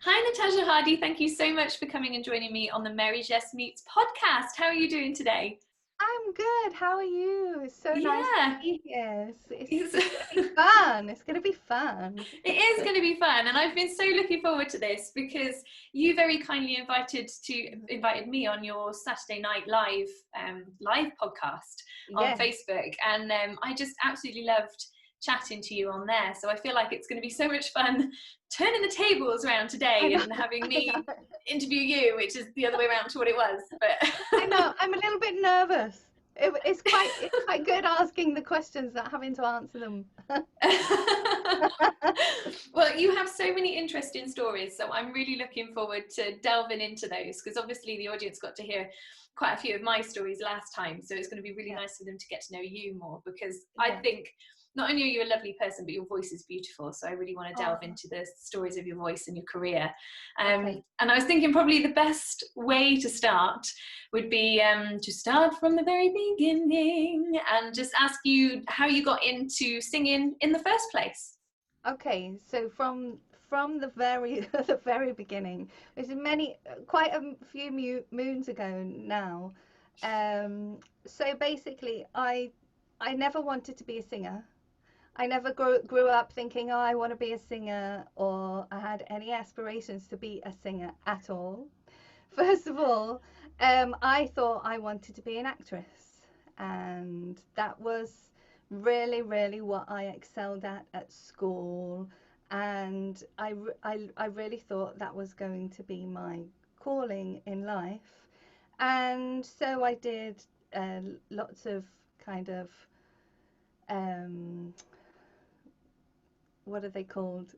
Hi, Natasha Hardy. Thank you so much for coming and joining me on the Mary-Jess Meets podcast. How are you doing today? I'm good. How are you? It's so nice to Yeah, be here. It's it's, going to be fun. It's going to be fun. it is going to be fun, and I've been so looking forward to this because you very kindly invited me on your Saturday Night live podcast on Yes. Facebook, and I just absolutely loved chatting to you on there. So I feel like it's going to be so much fun turning the tables around I today know. and having I know. me interview you, which is the other way around to what it was. But I know. I'm a little bit nervous. It's quite good asking the questions, not having to answer them. well, you have so many interesting stories, so I'm really looking forward to delving into those because obviously the audience got to hear quite a few of my stories last time, so it's going to be really Yeah. nice for them to get to know you more because I Yeah. think not only are you a lovely person, but your voice is beautiful. So I really want to delve Oh, into the stories of your voice and your career. okay. And I was thinking probably the best way to start would be to start from the very beginning and just ask you how you got into singing in the first place. Okay. So from the very the very beginning, which is quite a few moons ago now. Um, so basically, I never wanted to be a singer. I never grew up thinking, oh, I want to be a singer, or I had any aspirations to be a singer at all. First of all, I thought I wanted to be an actress, and that was really, really what I excelled at school. And I really thought that was going to be my calling in life. And so I did lots of kind of um, what are they called?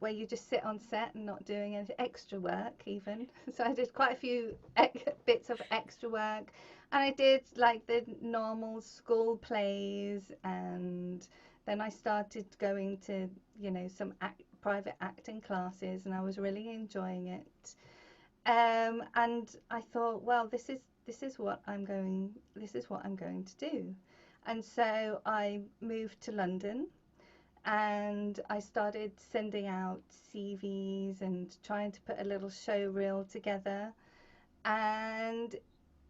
Where you just sit on set and not doing any extra work even. So I did quite a few bits of extra work, and I did like the normal school plays, and then I started going to some private acting classes, and I was really enjoying it. And I thought, well, this is what I'm going to do, and so I moved to London and I started sending out CVs and trying to put a little show reel together. And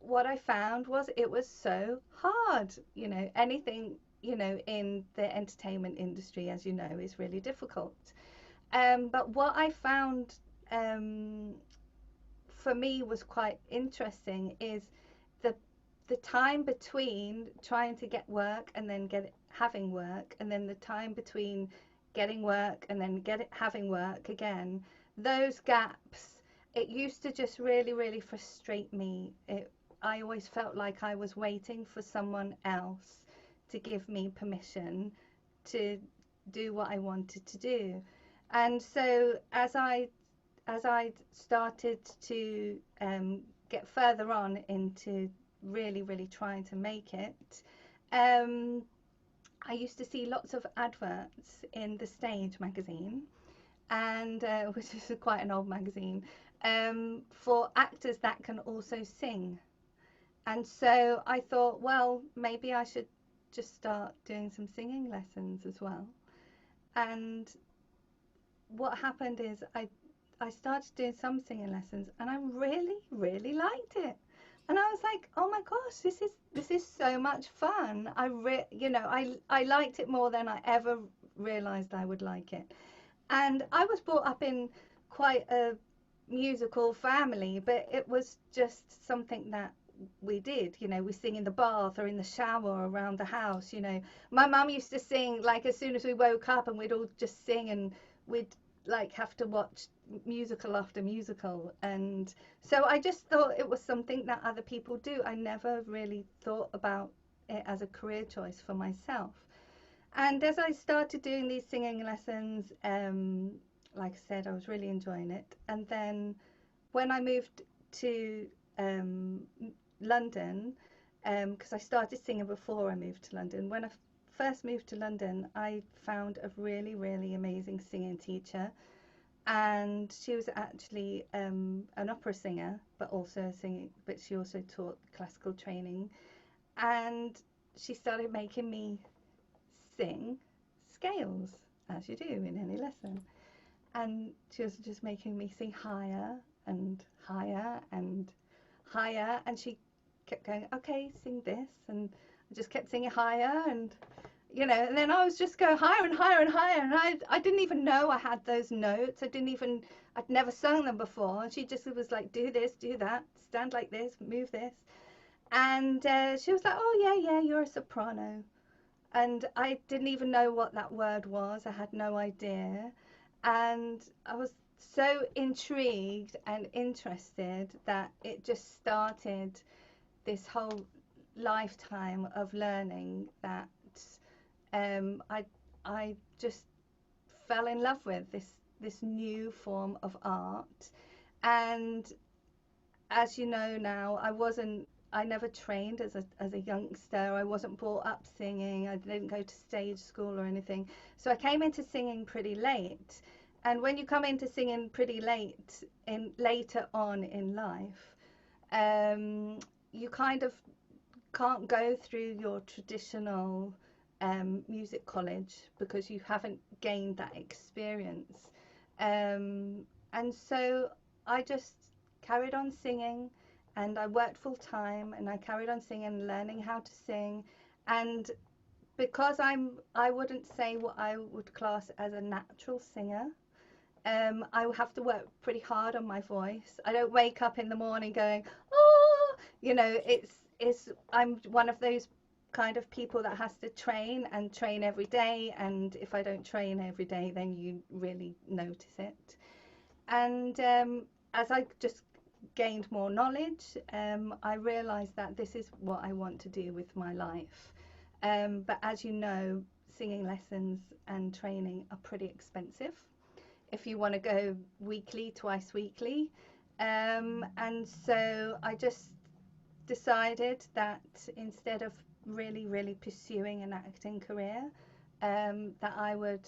what I found was it was so hard. Anything, in the entertainment industry, as you know, is really difficult. But what I found for me was quite interesting is the the time between trying to get work and then having work, and then the time between getting work and then having work again, those gaps, it used to just really, really frustrate me. I always felt like I was waiting for someone else to give me permission to do what I wanted to do. And so as I started to get further on into really, really trying to make it, um, I used to see lots of adverts in the Stage magazine, and which is quite an old magazine, for actors that can also sing. And so I thought, well, maybe I should just start doing some singing lessons as well. And what happened is I started doing some singing lessons, and I really, really liked it. And I was like, oh my gosh, this is so much fun. I liked it more than I ever realized I would like it. And I was brought up in quite a musical family, but it was just something that we did. We sing in the bath or in the shower around the house. My mum used to sing like as soon as we woke up, and we'd all just sing, and we'd like have to watch musical after musical. And so I just thought it was something that other people do. I never really thought about it as a career choice for myself. And as I started doing these singing lessons, like I said, I was really enjoying it. And then when I moved to London, because I started singing before I moved to London, when I first moved to London, I found a really, really amazing singing teacher. And she was actually an opera singer, but she also taught classical training. And she started making me sing scales, as you do in any lesson. and she was just making me sing higher and higher and higher, and she kept going, okay, sing this, and I just kept singing higher, and and then I was just going higher and higher and higher, and I didn't even know I had those notes. I'd never sung them before, and she just was like, do this, do that, stand like this, move this, and she was like, oh yeah, you're a soprano. And I didn't even know what that word was. I had no idea. And I was so intrigued and interested that it just started this whole lifetime of learning that I just fell in love with this new form of art. And as you know now, I never trained as a youngster. I wasn't brought up singing. I didn't go to stage school or anything. So I came into singing pretty late. And when you come into singing pretty late, later on in life, you kind of can't go through your traditional music college because you haven't gained that experience. And so I just carried on singing, and I worked full time, and I carried on singing, learning how to sing. And because I wouldn't say what I would class as a natural singer. I have to work pretty hard on my voice. I don't wake up in the morning going, oh, I'm one of those kind of people that has to train and train every day. And if I don't train every day, then you really notice it. And as I just gained more knowledge, I realized that this is what I want to do with my life. But as you know, singing lessons and training are pretty expensive if you want to go weekly, twice weekly. And so I just decided that instead of really pursuing an acting career, that I would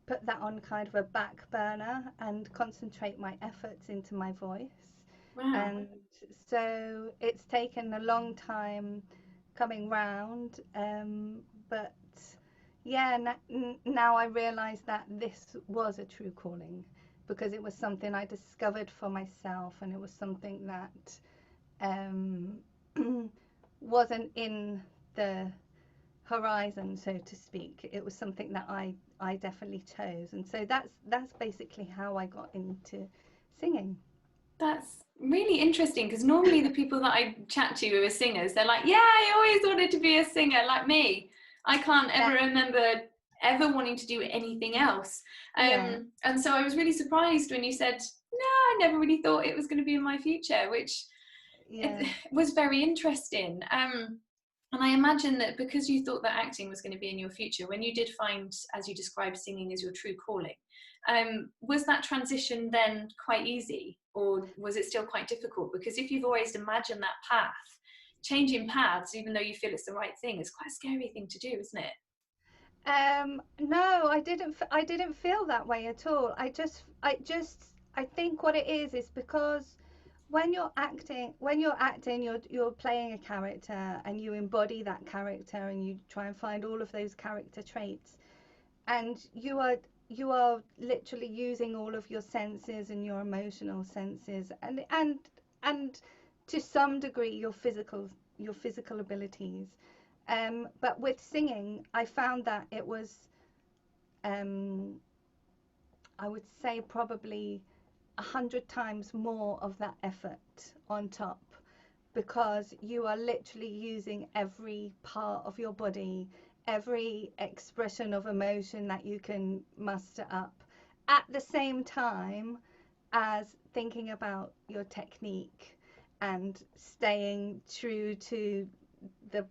put that on kind of a back burner and concentrate my efforts into my voice. Wow. And so it's taken a long time coming round, but yeah, now I realize that this was a true calling because it was something I discovered for myself, and it was something that wasn't in the horizon, so to speak. It was something that I definitely chose, and so that's basically how I got into singing. That's really interesting because normally the people that I chat to who are singers, they're like, yeah, I always wanted to be a singer like me. I can't ever Yeah, remember ever wanting to do anything else. yeah, And so I was really surprised when you said, no, I never really thought it was going to be in my future, which yeah. it was very interesting. And I imagine that because you thought that acting was going to be in your future, when you did find, as you described, singing as your true calling, was that transition then quite easy, or was it still quite difficult? Because if you've always imagined that path, changing paths, even though you feel it's the right thing, is quite a scary thing to do, isn't it? No, I didn't feel that way at all. I think what it is because when you're acting, you're playing a character, and you embody that character, and you try and find all of those character traits, and you are literally using all of your senses and your emotional senses, and to some degree your physical abilities. But with singing, I found that it was, um, I would say, probably 100 times more of that effort on top, because you are literally using every part of your body, every expression of emotion that you can muster up, at the same time as thinking about your technique and staying true to the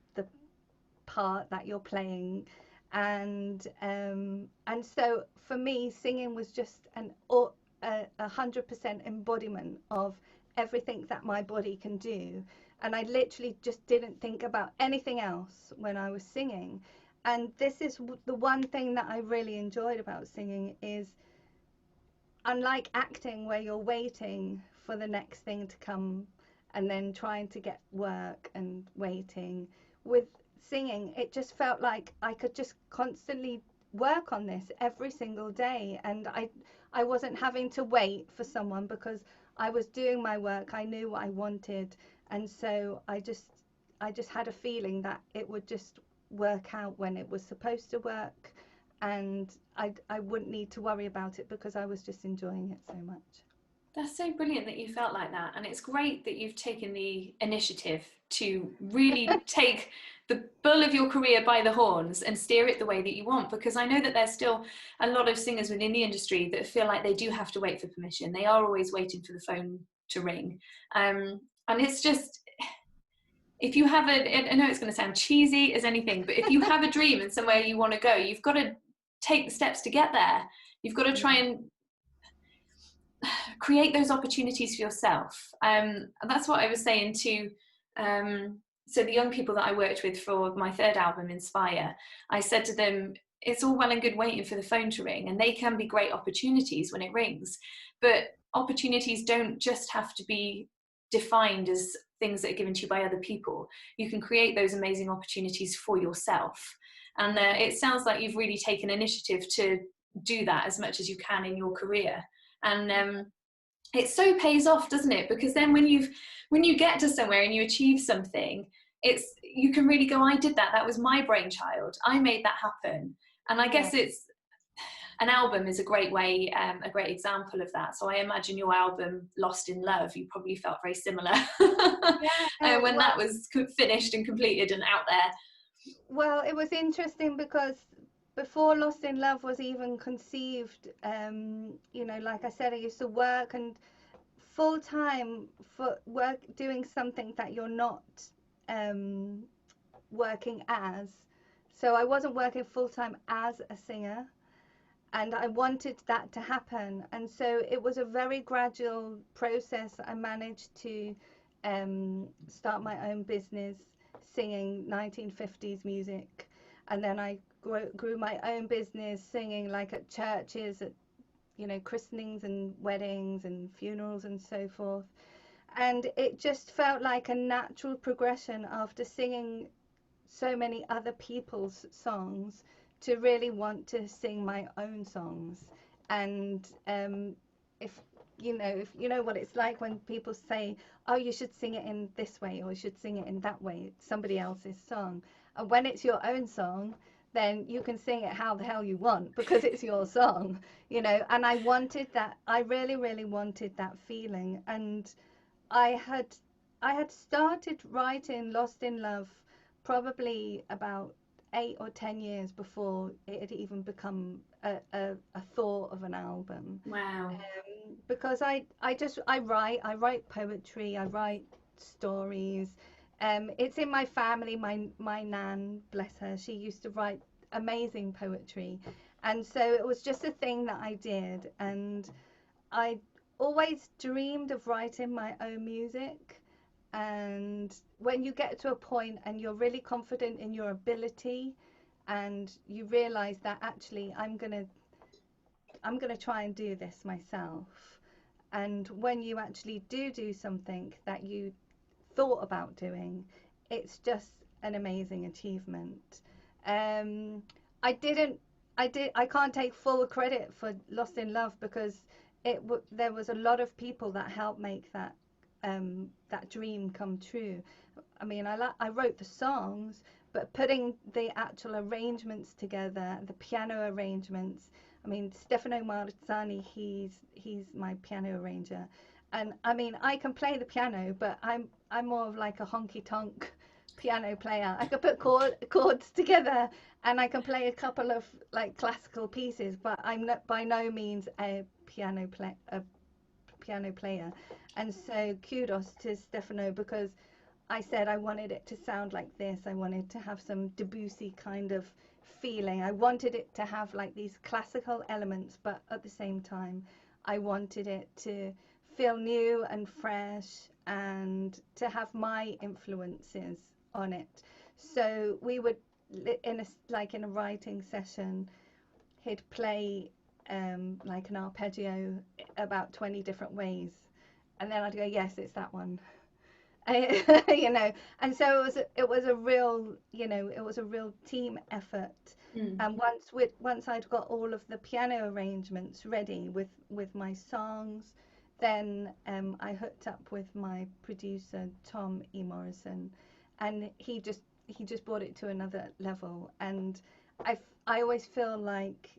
part that you're playing. And so for me, singing was just a 100% embodiment of everything that my body can do. And I literally just didn't think about anything else when I was singing. And this is the one thing that I really enjoyed about singing is, unlike acting where you're waiting for the next thing to come and then trying to get work and waiting, with singing it just felt like I could just constantly work on this every single day. And I I wasn't having to wait for someone, because I was doing my work. I knew what I wanted, and so I just had a feeling that it would just work out when it was supposed to work, and I wouldn't need to worry about it because I was just enjoying it so much. That's so brilliant that you felt like that. And it's great that you've taken the initiative to really take the bull of your career by the horns and steer it the way that you want. Because I know that there's still a lot of singers within the industry that feel like they do have to wait for permission. They are always waiting for the phone to ring. And it's just, if you have I know it's going to sound cheesy as anything, but if you have a dream and somewhere you want to go, you've got to take the steps to get there. You've got to try and create those opportunities for yourself. And that's what I was saying to so the young people that I worked with for my third album, Inspire, I said to them, it's all well and good waiting for the phone to ring, and they can be great opportunities when it rings, but opportunities don't just have to be defined as things that are given to you by other people. You can create those amazing opportunities for yourself, and it sounds like you've really taken initiative to do that as much as you can in your career. And it so pays off, doesn't it? Because then when you get to somewhere and you achieve something, you can really go, I did that. That was my brainchild. I made that happen. And I guess an album is a great way, a great example of that. So I imagine your album, Lost in Love, you probably felt very similar when that was finished and completed and out there. Well, it was interesting because before Lost in Love was even conceived, like I said, I used to work and full time for work doing something that you're not working as. So I wasn't working full time as a singer, and I wanted that to happen. And so it was a very gradual process. I managed to start my own business singing 1950s music, and then I grew my own business singing like at churches, at christenings and weddings and funerals and so forth. And it just felt like a natural progression after singing so many other people's songs to really want to sing my own songs. And if you know what it's like when people say, oh, you should sing it in this way or you should sing it in that way, it's somebody else's song. And when it's your own song, then you can sing it how the hell you want because it's your song, and I wanted that. I really, really wanted that feeling. And I had started writing Lost in Love probably about 8 or 10 years before it had even become a thought of an album. Wow. Because I write poetry, I write stories. It's in my family. My nan, bless her, she used to write amazing poetry, and so it was just a thing that I did. And I always dreamed of writing my own music. And when you get to a point and you're really confident in your ability, and you realize that actually I'm gonna try and do this myself. And when you actually do something that you thought about doing, it's just an amazing achievement. I can't take full credit for Lost in Love because there was a lot of people that helped make that dream come true. I mean, I wrote the songs, but putting the actual arrangements together, the piano arrangements. I mean, Stefano Marzani, he's my piano arranger, and I mean, I can play the piano, but I'm more of like a honky tonk piano player. I can put chords together, and I can play a couple of like classical pieces, but I'm not, by no means a piano player. And so kudos to Stefano, because I said I wanted it to sound like this. I wanted to have some Debussy kind of feeling. I wanted it to have like these classical elements, but at the same time I wanted it to feel new and fresh and to have my influences on it. So we would in a writing session, he'd play like an arpeggio about 20 different ways, and then I'd go, yes, it's that one. You know, and so it was a real, you know, it was a real team effort. And once I'd got all of the piano arrangements ready with my songs, then I hooked up with my producer Tom E. Morrison, and he just brought it to another level. And I always feel like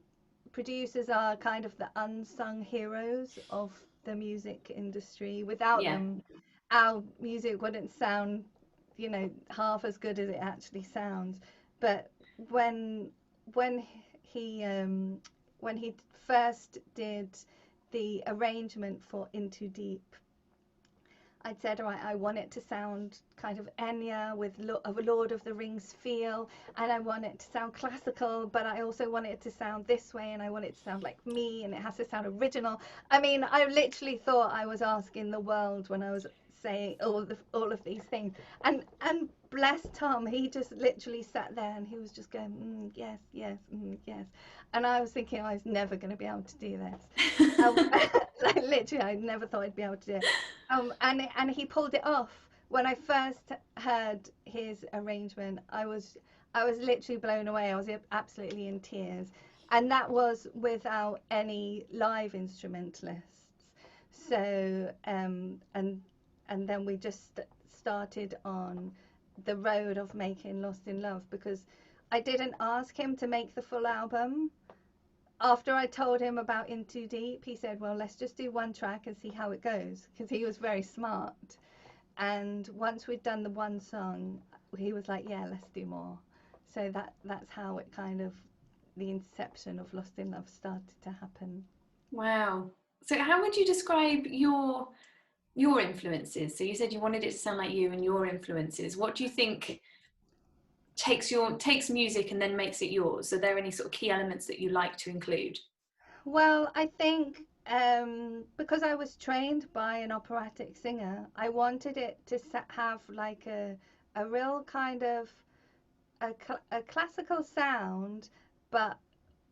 producers are kind of the unsung heroes of the music industry. Without Yeah. them, our music wouldn't sound, you know, half as good as it actually sounds. But when when he um, when he first did the arrangement for Into Deep, I'd said, right, I want it to sound kind of Enya with a Lord of the Rings feel, and I want it to sound classical, but I also want it to sound this way, and I want it to sound like me, and it has to sound original. I mean, I literally thought I was asking the world when I was saying all of these things, and bless Tom, he just literally sat there and he was just going, yes, yes, yes, and I was thinking I was never going to be able to do this. Like, literally, I never thought I'd be able to do it. And he pulled it off. When I first heard his arrangement, I was literally blown away. I was absolutely in tears, and that was without any live instrumentalists. So and then we just started on the road of making Lost in Love, because I didn't ask him to make the full album. After I told him about In Too Deep, he said, well, let's just do one track and see how it goes, because he was very smart. And once we'd done the one song, he was like, yeah, let's do more. So that's how it kind of, the inception of Lost in Love started to happen. Wow. So how would you describe your influences? So you said you wanted it to sound like you and your influences. What do you think takes music and then makes it yours? Are there any sort of key elements that you like to include? Well, I think because I was trained by an operatic singer, I wanted it to have like a real kind of a classical sound, but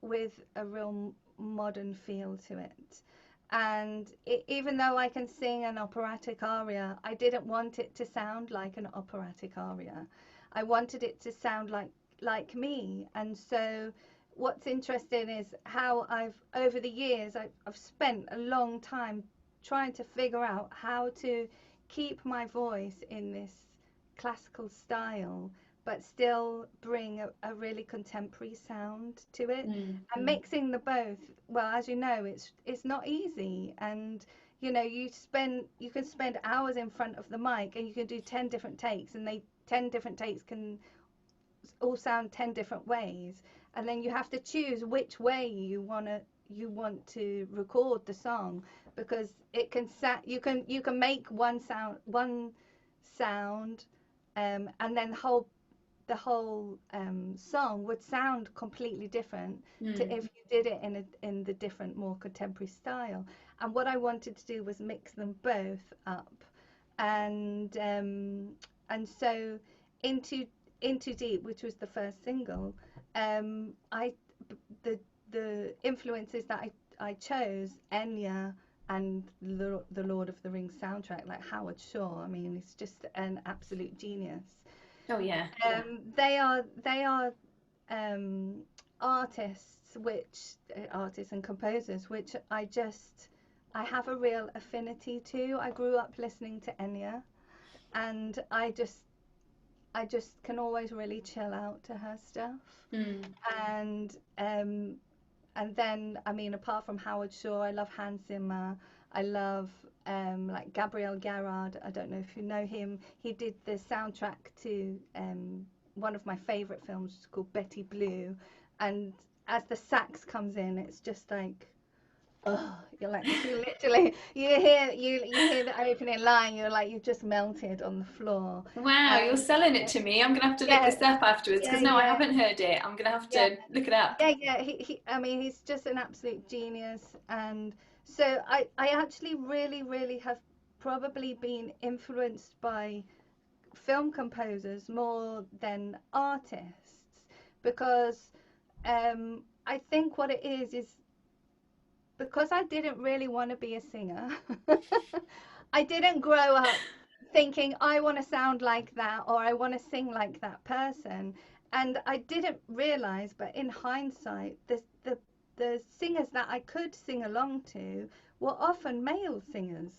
with a real modern feel to it. And even though I can sing an operatic aria, I didn't want it to sound like an operatic aria. I wanted it to sound like me. And so what's interesting is how over the years, I've spent a long time trying to figure out how to keep my voice in this classical style, but still bring a really contemporary sound to it. And mixing the both, well, as you know, it's not easy. And you know, you can spend hours in front of the mic, and you can do 10 different takes, and 10 different takes can all sound 10 different ways. And then you have to choose which way you want to record the song, because it can you can make one sound, and then the whole song would sound completely different to if you did it in the different, more contemporary style. And what I wanted to do was mix them both up, and so into into Deep, which was the first single, I the influences that I chose, Enya and the Lord of the Rings soundtrack, like Howard Shore. I mean, he's just an absolute genius. Oh yeah. They are artists, artists and composers, which I have a real affinity to. I grew up listening to Enya, and I just can always really chill out to her stuff. And then, I mean, apart from Howard Shore, I love Hans Zimmer. I love like Gabriel Garrard. I don't know if you know him. He did the soundtrack to one of my favorite films called Betty Blue. And as the sax comes in, it's just like, oh, you're like, you literally, you hear the opening line, you're like, you've just melted on the floor. Wow, you're And selling it to me. I'm gonna have to look yeah, this up afterwards, yeah, because no, I yeah, haven't heard it. I'm gonna have yeah. to look it up. Yeah. I mean, he's just an absolute genius. And so I actually really, really have probably been influenced by film composers more than artists, because I think what it is because I didn't really want to be a singer. I didn't grow up thinking I want to sound like that, or I want to sing like that person. And I didn't realize, but in hindsight, the singers that I could sing along to were often male singers.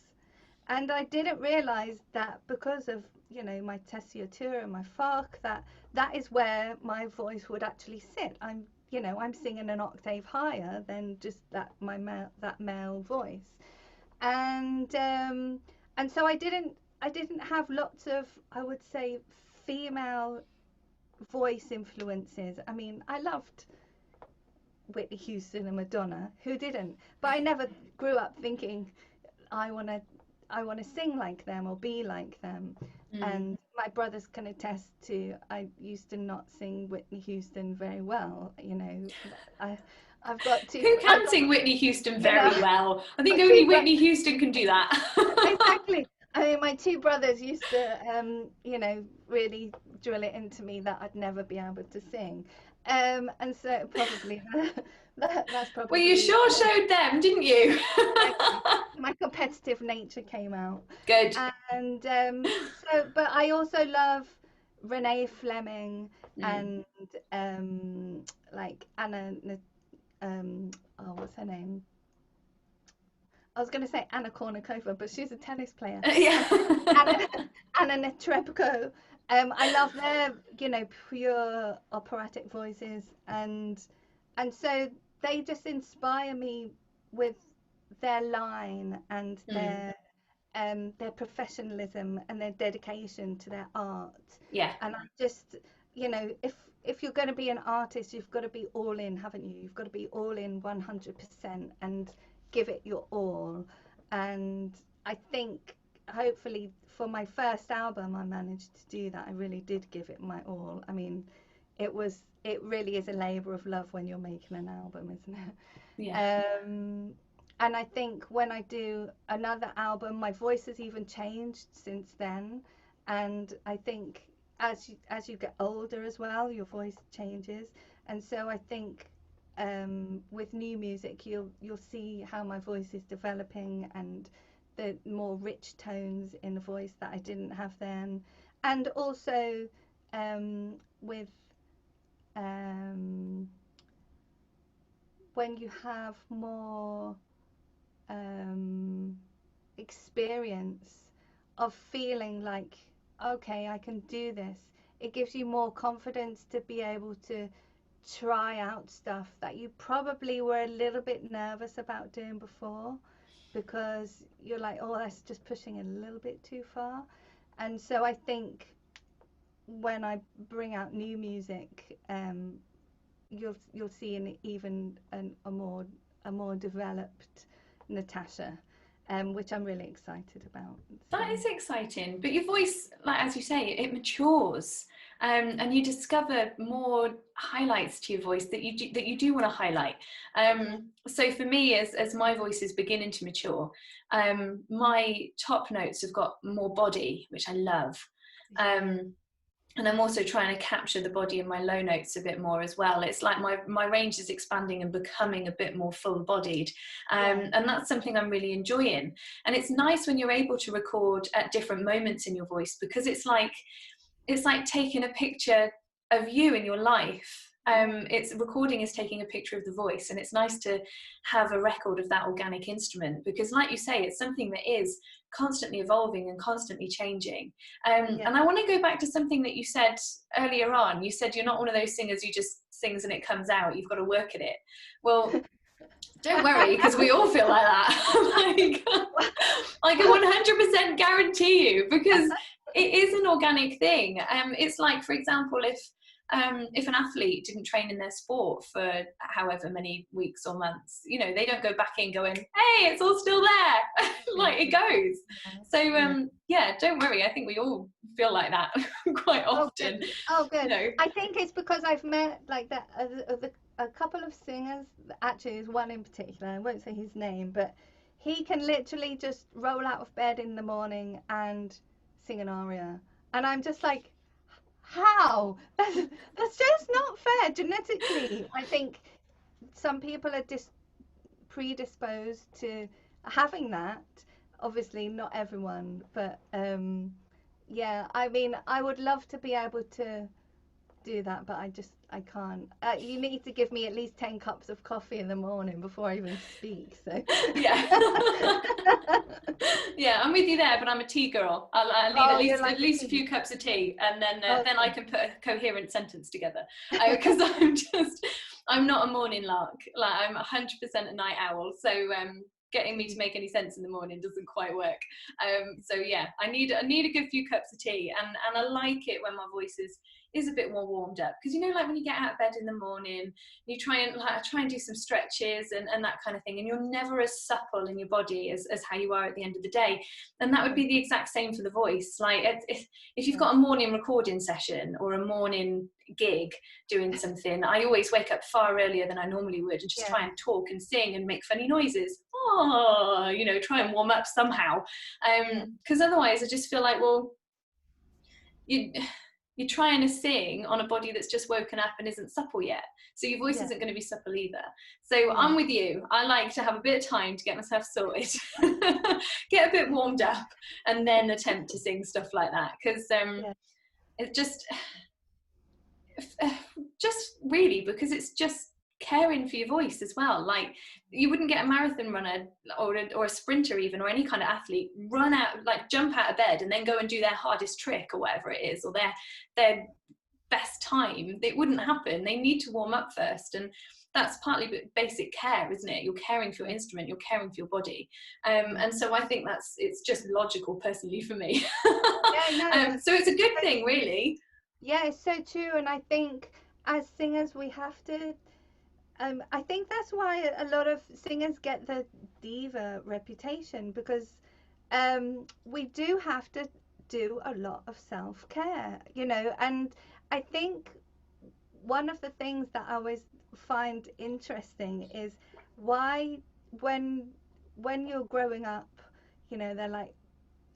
And I didn't realize that because of, you know, my tessitura and my FARC, that is where my voice would actually sit. I'm, you know, I'm singing an octave higher than just that male voice. And so I didn't have lots of, I would say, female voice influences. I mean, I loved Whitney Houston and Madonna. Who didn't? But I never grew up thinking I want to I want to sing like them or be like them. And my brothers can attest to, I used to not sing Whitney Houston very well. You know, I've got two. Who can sing Whitney Houston very well? I think my only two Whitney Houston can do that. Exactly. I mean, my two brothers used to, you know, really drill it into me that I'd never be able to sing. And so probably that's probably. Well, you sure showed them, didn't you? My competitive nature came out. Good. And so, but I also love Renee Fleming and like Anna. Oh, what's her name? I was going to say Anna Kournikova, but she's a tennis player. Yeah. Anna Netrebko. I love their, you know, pure operatic voices, and so they just inspire me with their line and their professionalism and their dedication to their art. Yeah. And I just, you know, if you're going to be an artist, you've got to be all in, haven't you? You've got to be all in 100% and give it your all. And I think hopefully for my first album I managed to do that. I really did give it my all. I mean, it really is a labor of love when you're making an album, isn't it? Yeah. And I think when I do another album, my voice has even changed since then. And I think as you get older as well, your voice changes. And so I think with new music, you'll see how my voice is developing and the more rich tones in the voice that I didn't have then. And also with when you have more experience of feeling like, okay, I can do this, it gives you more confidence to be able to try out stuff that you probably were a little bit nervous about doing before, because you're like, oh, that's just pushing it a little bit too far. And so I think when I bring out new music, you'll see a more developed Natasha, which I'm really excited about. That is exciting. But your voice, like as you say, it matures, and you discover more highlights to your voice that you do want to highlight. So for me, as my voice is beginning to mature, my top notes have got more body, which I love. And I'm also trying to capture the body in my low notes a bit more as well. It's like my range is expanding and becoming a bit more full-bodied. And that's something I'm really enjoying. And it's nice when you're able to record at different moments in your voice, because it's like taking a picture of you in your life. Recording is taking a picture of the voice, and it's nice to have a record of that organic instrument, because like you say, it's something that is constantly evolving and constantly changing. And I want to go back to something that you said earlier on. You said you're not one of those singers who just sings and it comes out, you've got to work at it. Well, don't worry, because we all feel like that. like I 100% guarantee you, because it is an organic thing. It's like, for example, if an athlete didn't train in their sport for however many weeks or months, you know, they don't go back in going, hey, it's all still there. Like it goes. So don't worry, I think we all feel like that quite often. Oh good. You know. I think it's because I've met like that a couple of singers. Actually, there's one in particular, I won't say his name, but he can literally just roll out of bed in the morning and sing an aria, and I'm just like, how? That's just not fair genetically. I think some people are predisposed to having that. obviously not everyone, but yeah, I mean, I would love to be able to do that, but I can't. You need to give me at least 10 cups of coffee in the morning before I even speak. So Yeah. Yeah, I'm with you there, but I'm a tea girl. I'll need oh, at you're least like a few cups of tea, and then I okay. can put a coherent sentence together. Because I'm not a morning lark. Like, I'm 100% a night owl. So getting me to make any sense in the morning doesn't quite work. So yeah, I need a good few cups of tea, and I like it when my voice is a bit more warmed up, because like when you get out of bed in the morning, you try and do some stretches and that kind of thing, and you're never as supple in your body as how you are at the end of the day. And that would be the exact same for the voice. Like, if you've got a morning recording session or a morning gig doing something, I always wake up far earlier than I normally would and just try and talk and sing and make funny noises, try and warm up somehow, because otherwise I just feel like, well, you're trying to sing on a body that's just woken up and isn't supple yet. So your voice isn't going to be supple either. So I'm with you. I like to have a bit of time to get myself sorted, get a bit warmed up, and then attempt to sing stuff like that. Because it's just really, because it's just caring for your voice as well. Like, you wouldn't get a marathon runner or a sprinter even, or any kind of athlete, run out, like jump out of bed and then go and do their hardest trick or whatever it is, or their best time. It wouldn't happen. They need to warm up first, and that's partly basic care, isn't it? You're caring for your instrument, you're caring for your body, and so I think it's just logical personally for me. So it's a good thing, really. Yeah, it's so true. And I think as singers we have to I think that's why a lot of singers get the diva reputation, because we do have to do a lot of self-care, and I think one of the things that I always find interesting is why when you're growing up, they're like,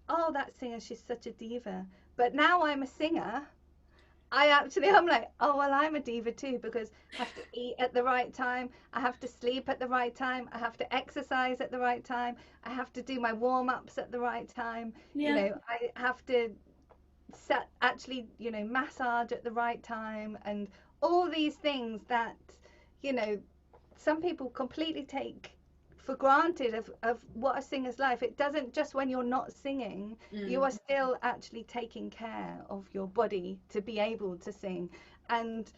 oh, that singer, she's such a diva. But now I'm a singer, I'm like, oh, well, I'm a diva too, because I have to eat at the right time, I have to sleep at the right time, I have to exercise at the right time, I have to do my warm-ups at the right time, I have to massage at the right time, and all these things that, some people completely take for granted of what a singer's life. It doesn't just when you're not singing, you are still actually taking care of your body to be able to sing. And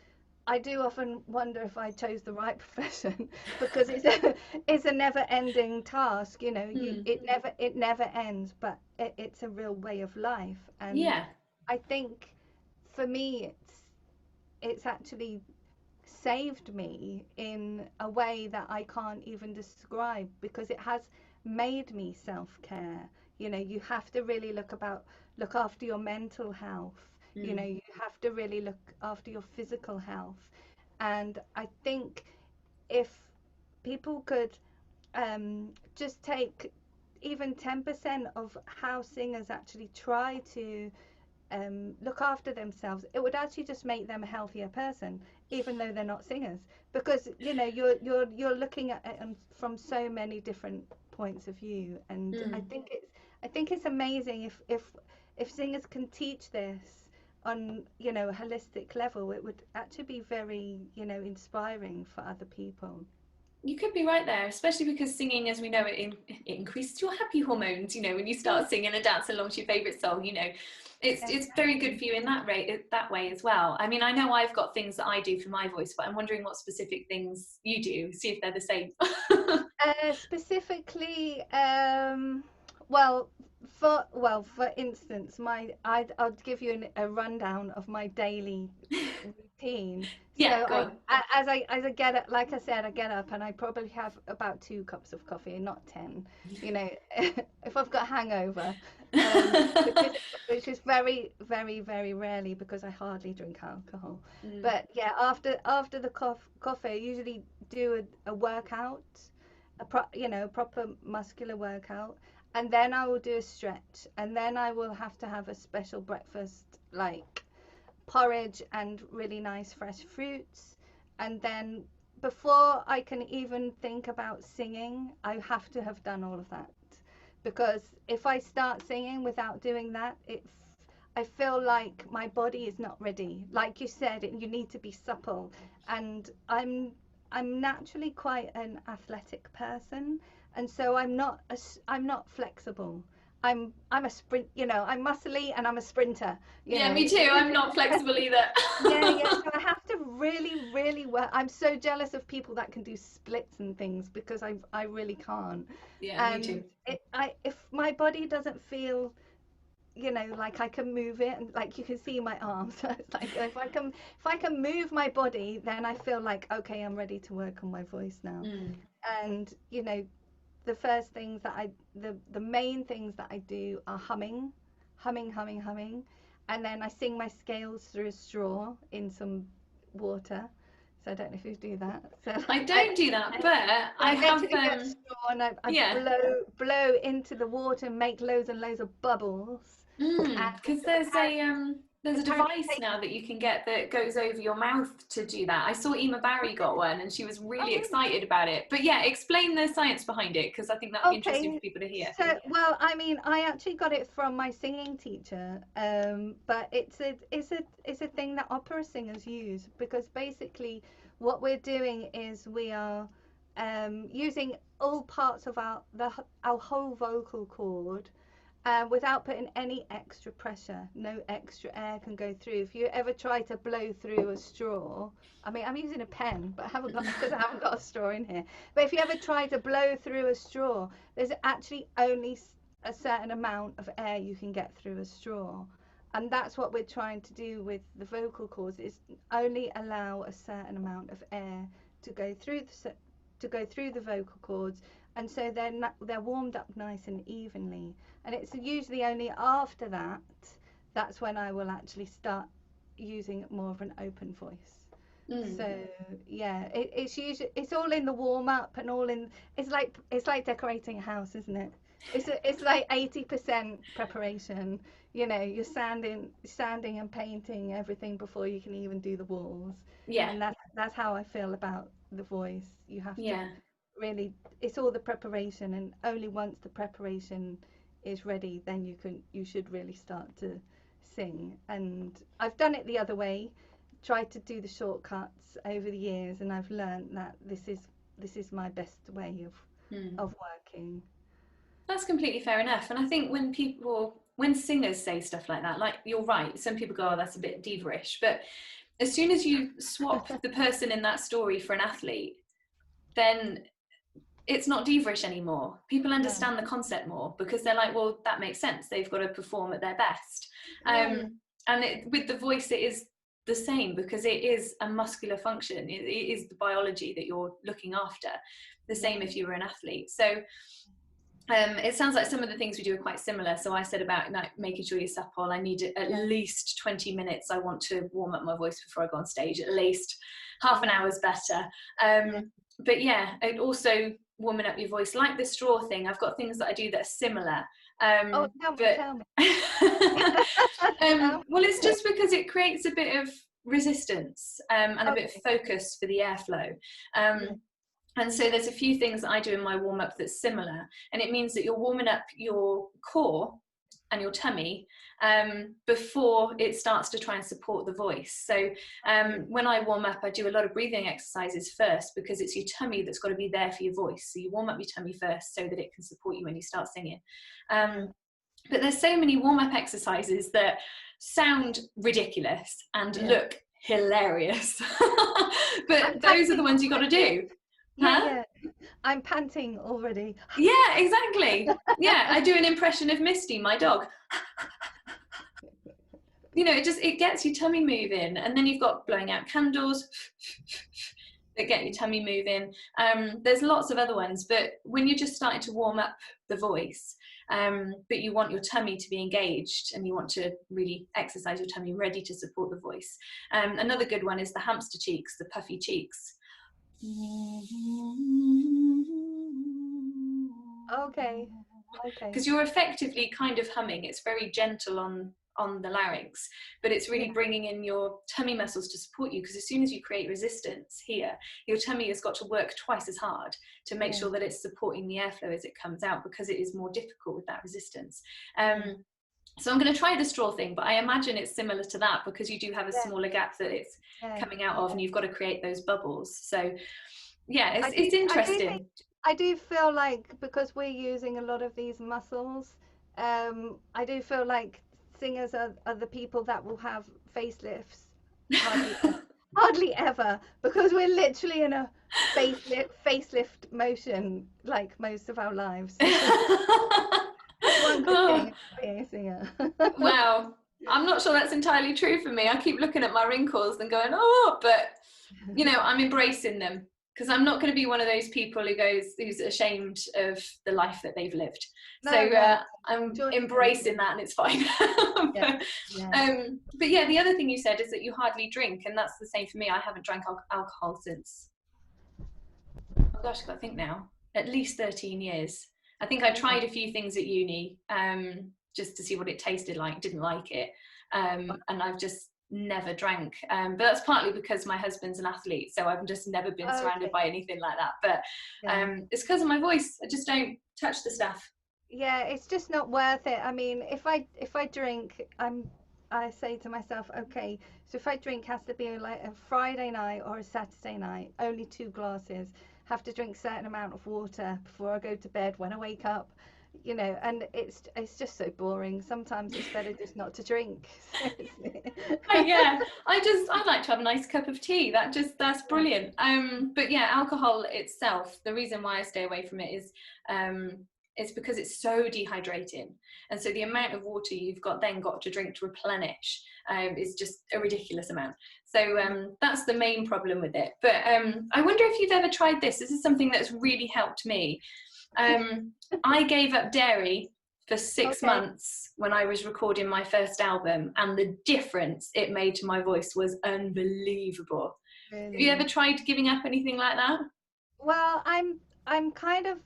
I do often wonder if I chose the right profession, because it's a never-ending task. It never ends, but it's a real way of life. And I think for me, it's actually saved me in a way that I can't even describe, because it has made me self-care. You have to really look after your mental health. You have to really look after your physical health. And I think if people could just take even 10% of how singers actually try to look after themselves, it would actually just make them a healthier person, even though they're not singers, because you're looking at it from so many different points of view. And I think it's amazing if singers can teach this on a holistic level. It would actually be very inspiring for other people. You could be right there, especially because singing, as we know, it increases your happy hormones. When you start singing and dancing along to your favourite song, it's very good for you in that way as well. I mean, I know I've got things that I do for my voice, but I'm wondering what specific things you do. See if they're the same. Specifically, for instance, I'll give you a rundown of my daily routine. Yeah, So go on. as I get up, like I said, I get up and I probably have about 2 cups of coffee, not 10. If I've got a hangover, which is very, very, very rarely, because I hardly drink alcohol. But yeah, after the coffee, I usually do a workout, proper muscular workout, and then I will do a stretch, and then I will have to have a special breakfast, like porridge and really nice fresh fruits. And then before I can even think about singing, I have to have done all of that, because if I start singing without doing that, I feel like my body is not ready. Like you said, you need to be supple, and I'm naturally quite an athletic person, and so I'm not flexible. I'm a sprint, I'm muscly and I'm a sprinter, Yeah, me too. I'm not flexible either. yeah. So I have to really, really work. I'm so jealous of people that can do splits and things because I really can't. Yeah, me And too. if my body doesn't feel, like I can move it, and like you can see my arms. So it's like if I can move my body, then I feel like, okay, I'm ready to work on my voice now. And the first things that the main things that I do are humming, and then I sing my scales through a straw in some water. So I don't know if you do that. So I don't do that, but I have literally get a straw and I yeah. blow into the water and make loads and loads of bubbles. Because there's a Apparently device now that you can get that goes over your mouth to do that. I saw Ema Barry got one and she was really excited about it. But yeah, explain the science behind it, because I think that'd be interesting for people to hear. So, well, I mean, I actually got it from my singing teacher, but it's a thing that opera singers use, because basically what we're doing is we are using all parts of our whole vocal cord. Without putting any extra pressure, no extra air can go through. If you ever try to blow through a straw, I mean, I'm using a pen, but I haven't got because I haven't got a straw in here. But if you ever try to blow through a straw, there's actually only a certain amount of air you can get through a straw, and that's what we're trying to do with the vocal cords, is only allow a certain amount of air to go through the vocal cords, and so they're warmed up nice and evenly. And it's usually only after that's when I will actually start using more of an open voice. So yeah, it's all in the warm up and all in. It's like decorating a house, isn't it? It's like 80% preparation. You're sanding and painting everything before you can even do the walls. Yeah. And that's how I feel about the voice. You have Yeah. to really, it's all the preparation, and only once the preparation is ready, then you should really start to sing. And I've done it the other way, tried to do the shortcuts over the years, and I've learned that this is my best way of working. That's completely fair enough. And I think when singers say stuff like that, like, you're right, some people go, oh, that's a bit diva-ish, but as soon as you swap the person in that story for an athlete, then it's not diva-ish anymore. People understand the concept more, because they're like, well, that makes sense, they've got to perform at their best. And with the voice, it is the same, because it is a muscular function. It is the biology that you're looking after, the same if you were an athlete. So it sounds like some of the things we do are quite similar. So I said about making sure you're supple. I need at least 20 minutes. I want to warm up my voice before I go on stage. At least half an hour is better. But yeah, it also warming up your voice, like the straw thing. I've got things that I do that are similar. Tell me. Well, it's just because it creates a bit of resistance and a bit of focus for the airflow. And so there's a few things that I do in my warm-up that's similar, and it means that you're warming up your core and your tummy before it starts to try and support the voice. So when I warm up, I do a lot of breathing exercises first, because it's your tummy that's got to be there for your voice. So you warm up your tummy first so that it can support you when you start singing. But there's so many warm-up exercises that sound ridiculous and look hilarious. But those are the ones you got to do. Yeah. I'm panting already. Yeah, exactly. Yeah, I do an impression of Misty, my dog. It gets your tummy moving. And then you've got blowing out candles that get your tummy moving. There's lots of other ones, but when you're just starting to warm up the voice, but you want your tummy to be engaged and you want to really exercise your tummy ready to support the voice. Another good one is the hamster cheeks, the puffy cheeks. Okay. Because you're effectively kind of humming. It's very gentle on on the larynx, but it's really bringing in your tummy muscles to support you, because as soon as you create resistance here, your tummy has got to work twice as hard to make sure that it's supporting the airflow as it comes out, because it is more difficult with that resistance. So I'm going to try the straw thing, but I imagine it's similar to that, because you do have a smaller gap that it's coming out of, and you've got to create those bubbles. So yeah, it's interesting. I do feel like, because we're using a lot of these muscles, I do feel like singers are the people that will have facelifts hardly ever, because we're literally in a facelift motion like most of our lives. One good thing about being a singer. Wow, I'm not sure that's entirely true for me. I keep looking at my wrinkles and going, oh, but you know, I'm embracing them, because I'm not going to be one of those people who's ashamed of the life that they've lived. I'm embracing that, and it's fine. But yeah, the other thing you said is that you hardly drink, and that's the same for me. I haven't drank alcohol since, oh gosh, I think now, at least 13 years. I think I tried a few things at uni just to see what it tasted like, didn't like it, and I've just never drank, but that's partly because my husband's an athlete, so I've just never been surrounded by anything like that, but it's because of my voice. I just don't touch the stuff. Yeah, it's just not worth it. I mean, if I drink, I say to myself, okay, so if I drink, has to be like a Friday night or a Saturday night, only 2 glasses, have to drink a certain amount of water before I go to bed, when I wake up, you know, and it's just so boring. Sometimes it's better just not to drink. Yeah, I'd like to have a nice cup of tea. That's brilliant. But yeah, alcohol itself, the reason why I stay away from it is it's because it's so dehydrating, and so the amount of water you've got to drink to replenish is just a ridiculous amount. So that's the main problem with it. But I wonder if you've ever tried this. This is something that's really helped me. I gave up dairy for 6 months when I was recording my first album, and the difference it made to my voice was unbelievable. Really? Have you ever tried giving up anything like that? Well, I'm kind of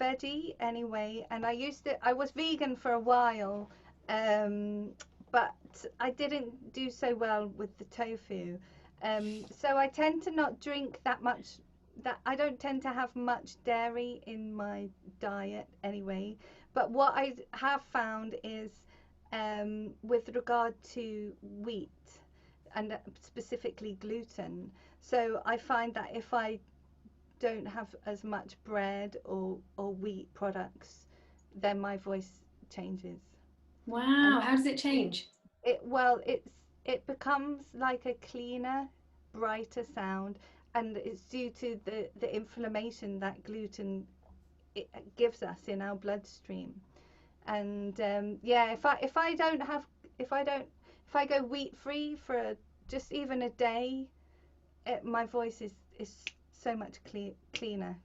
veggie anyway, and I was vegan for a while, but I didn't do so well with the tofu, so I tend to not drink that much. I don't tend to have much dairy in my diet anyway. But what I have found is, with regard to wheat, and specifically gluten, so I find that if I don't have as much bread or wheat products, then my voice changes. Wow, how does it change? It becomes like a cleaner, brighter sound, and it's due to the inflammation that gluten gives us in our bloodstream. And if I go wheat free for just even a day, my voice is so much clearer.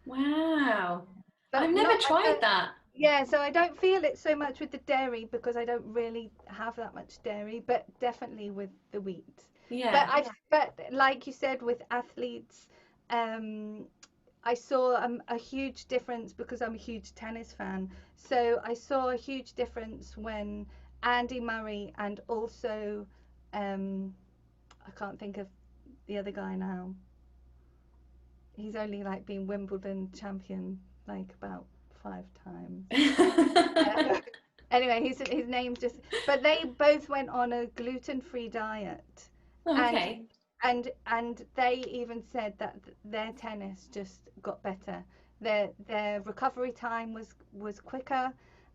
Wow. But I've never tried that. Yeah, so I don't feel it so much with the dairy, because I don't really have that much dairy, but definitely with the wheat. Yeah. But like you said, with athletes, I saw a huge difference, because I'm a huge tennis fan. So I saw a huge difference when Andy Murray, and also I can't think of the other guy now. He's only like been Wimbledon champion like about 5 times. Anyway, his name's just. But they both went on a gluten-free diet. Oh, okay. And they even said that their tennis just got better. Their recovery time was quicker,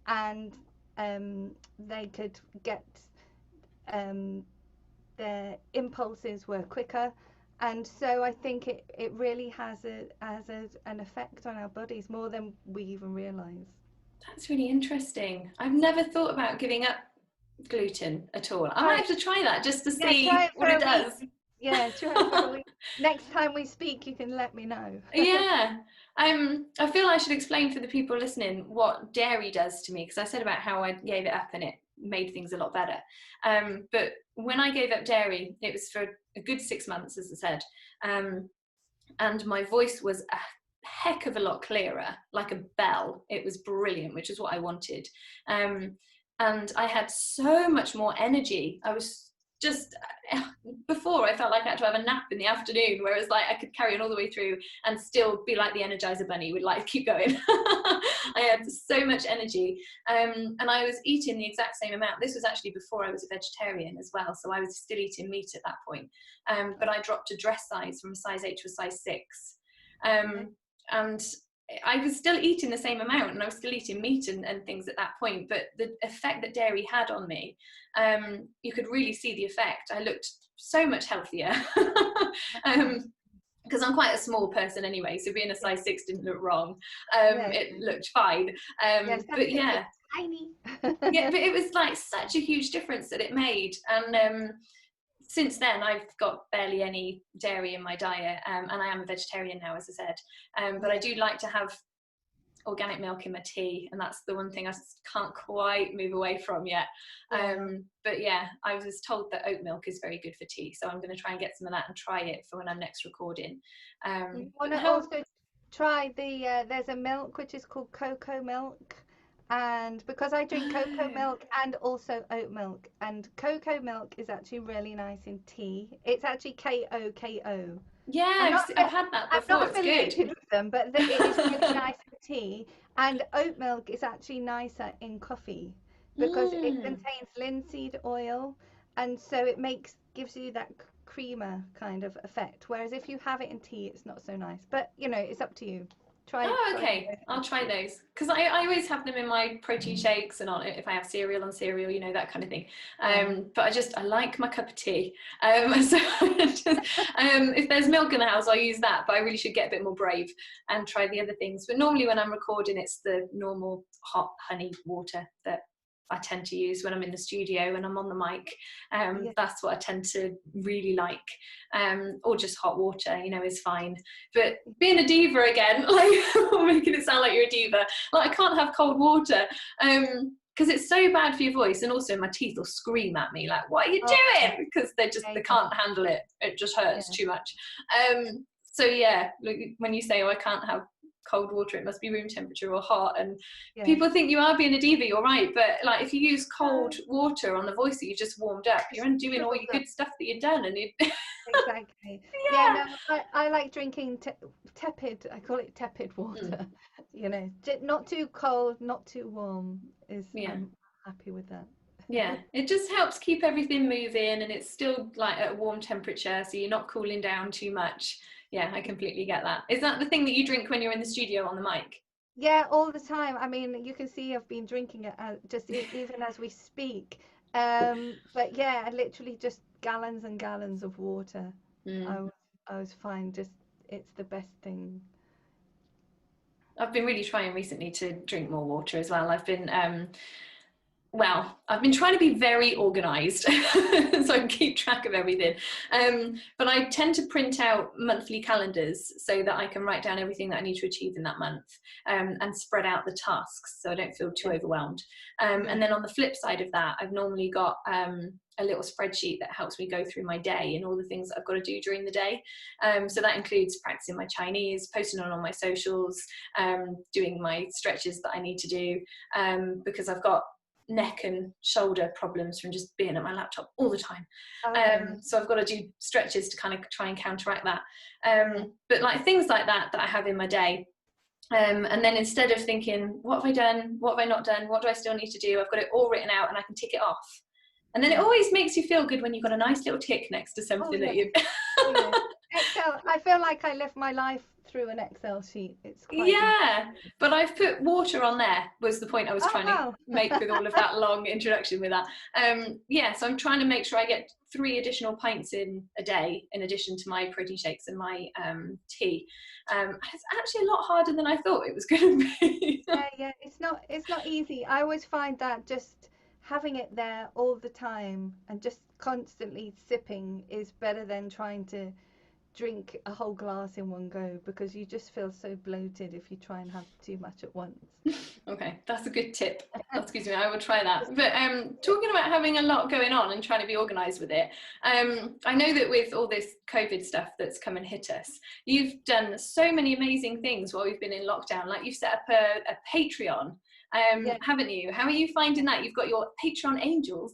and they could get their impulses were quicker. And so I think it really has an effect on our bodies more than we even realise. That's really interesting. I've never thought about giving up gluten at all. I might have to try that just to see what it does. Yeah, try it for a week. Next time we speak, you can let me know. Yeah. I feel I should explain for the people listening what dairy does to me, because I said about how I gave it up and it made things a lot better. But when I gave up dairy, it was for a good 6 months, as I said. And my voice was a heck of a lot clearer, like a bell. It was brilliant, which is what I wanted. and I had so much more energy. I was just, before I felt like I had to have a nap in the afternoon, whereas like I could carry on all the way through and still be like the Energizer Bunny, would like keep going. I had so much energy, and I was eating the exact same amount. This was actually before I was a vegetarian as well, so I was still eating meat at that point, but I dropped a dress size from a size 8 to a size 6, and I was still eating the same amount, and I was still eating meat and things at that point, but the effect that dairy had on me, you could really see the effect. I looked so much healthier, because I'm quite a small person anyway, so being a size 6 didn't look wrong. It looked fine. But yeah, tiny. yeah, but it was like such a huge difference that it made. And since then, I've got barely any dairy in my diet, and I am a vegetarian now, as I said. But I do like to have organic milk in my tea, and that's the one thing I can't quite move away from yet. But yeah, I was told that oat milk is very good for tea, so I'm going to try and get some of that and try it for when I'm next recording. You want to also try there's a milk which is called cocoa milk. And because I drink cocoa milk and also oat milk, and cocoa milk is actually really nice in tea. It's actually KOKO. Yeah, I've had that before. I'm not affiliated with them, but it is really nice in tea. And oat milk is actually nicer in coffee because it contains linseed oil, and so it gives you that creamer kind of effect. Whereas if you have it in tea, it's not so nice. But you know, it's up to you. Okay, I'll try those, because I always have them in my protein shakes and on it if I have cereal, you know, that kind of thing. But I like my cup of tea, so if there's milk in the house, I'll use that, but I really should get a bit more brave and try the other things. But normally when I'm recording, it's the normal hot honey water that I tend to use when I'm in the studio and I'm on the mic. That's what I tend to really like, or just hot water, you know, is fine. But being a diva again, like making it sound like you're a diva, like I can't have cold water because it's so bad for your voice, and also my teeth will scream at me like, what are you doing? Because they can't handle it. It just hurts too much. So yeah, when you say, I can't have cold water, it must be room temperature or hot, and people think you are being a diva, you're right, but like if you use cold water on the voice that you just warmed up, you're undoing all your good stuff that you've done, and exactly. I like drinking tepid, I call it tepid water. You know, not too cold, not too warm I'm happy with that. Yeah, it just helps keep everything moving, and it's still like at a warm temperature, so you're not cooling down too much. Yeah, I completely get that. Is that the thing that you drink when you're in the studio on the mic? Yeah, all the time. I mean, you can see I've been drinking it just even as we speak. But yeah, literally just gallons and gallons of water. I was fine. Just, it's the best thing. I've been really trying recently to drink more water as well. I've been trying to be very organised so I can keep track of everything. But I tend to print out monthly calendars so that I can write down everything that I need to achieve in that month, and spread out the tasks so I don't feel too overwhelmed. And then on the flip side of that, I've normally got a little spreadsheet that helps me go through my day and all the things that I've got to do during the day. So that includes practicing my Chinese, posting on all my socials, doing my stretches that I need to do, because I've got neck and shoulder problems from just being at my laptop all the time. So I've got to do stretches to kind of try and counteract that. But like things like that I have in my day. And then instead of thinking, what have I done? What have I not done? What do I still need to do? I've got it all written out and I can tick it off. And then it always makes you feel good when you've got a nice little tick next to something that you... Excel, I feel like I live my life through an Excel sheet. It's quite but I've put water on there, was the point I was trying to make with all of that long introduction with that. So I'm trying to make sure I get 3 additional pints in a day in addition to my protein shakes and my tea. It's actually a lot harder than I thought it was going to be. It's not easy. I always find that just having it there all the time and just constantly sipping is better than trying to drink a whole glass in one go, because you just feel so bloated if you try and have too much at once. Okay, that's a good tip. Excuse me, I will try that. But talking about having a lot going on and trying to be organised with it, I know that with all this COVID stuff that's come and hit us, you've done so many amazing things while we've been in lockdown. Like you've set up a Patreon Yeah. haven't you? How are you finding that? You've got your Patreon angels.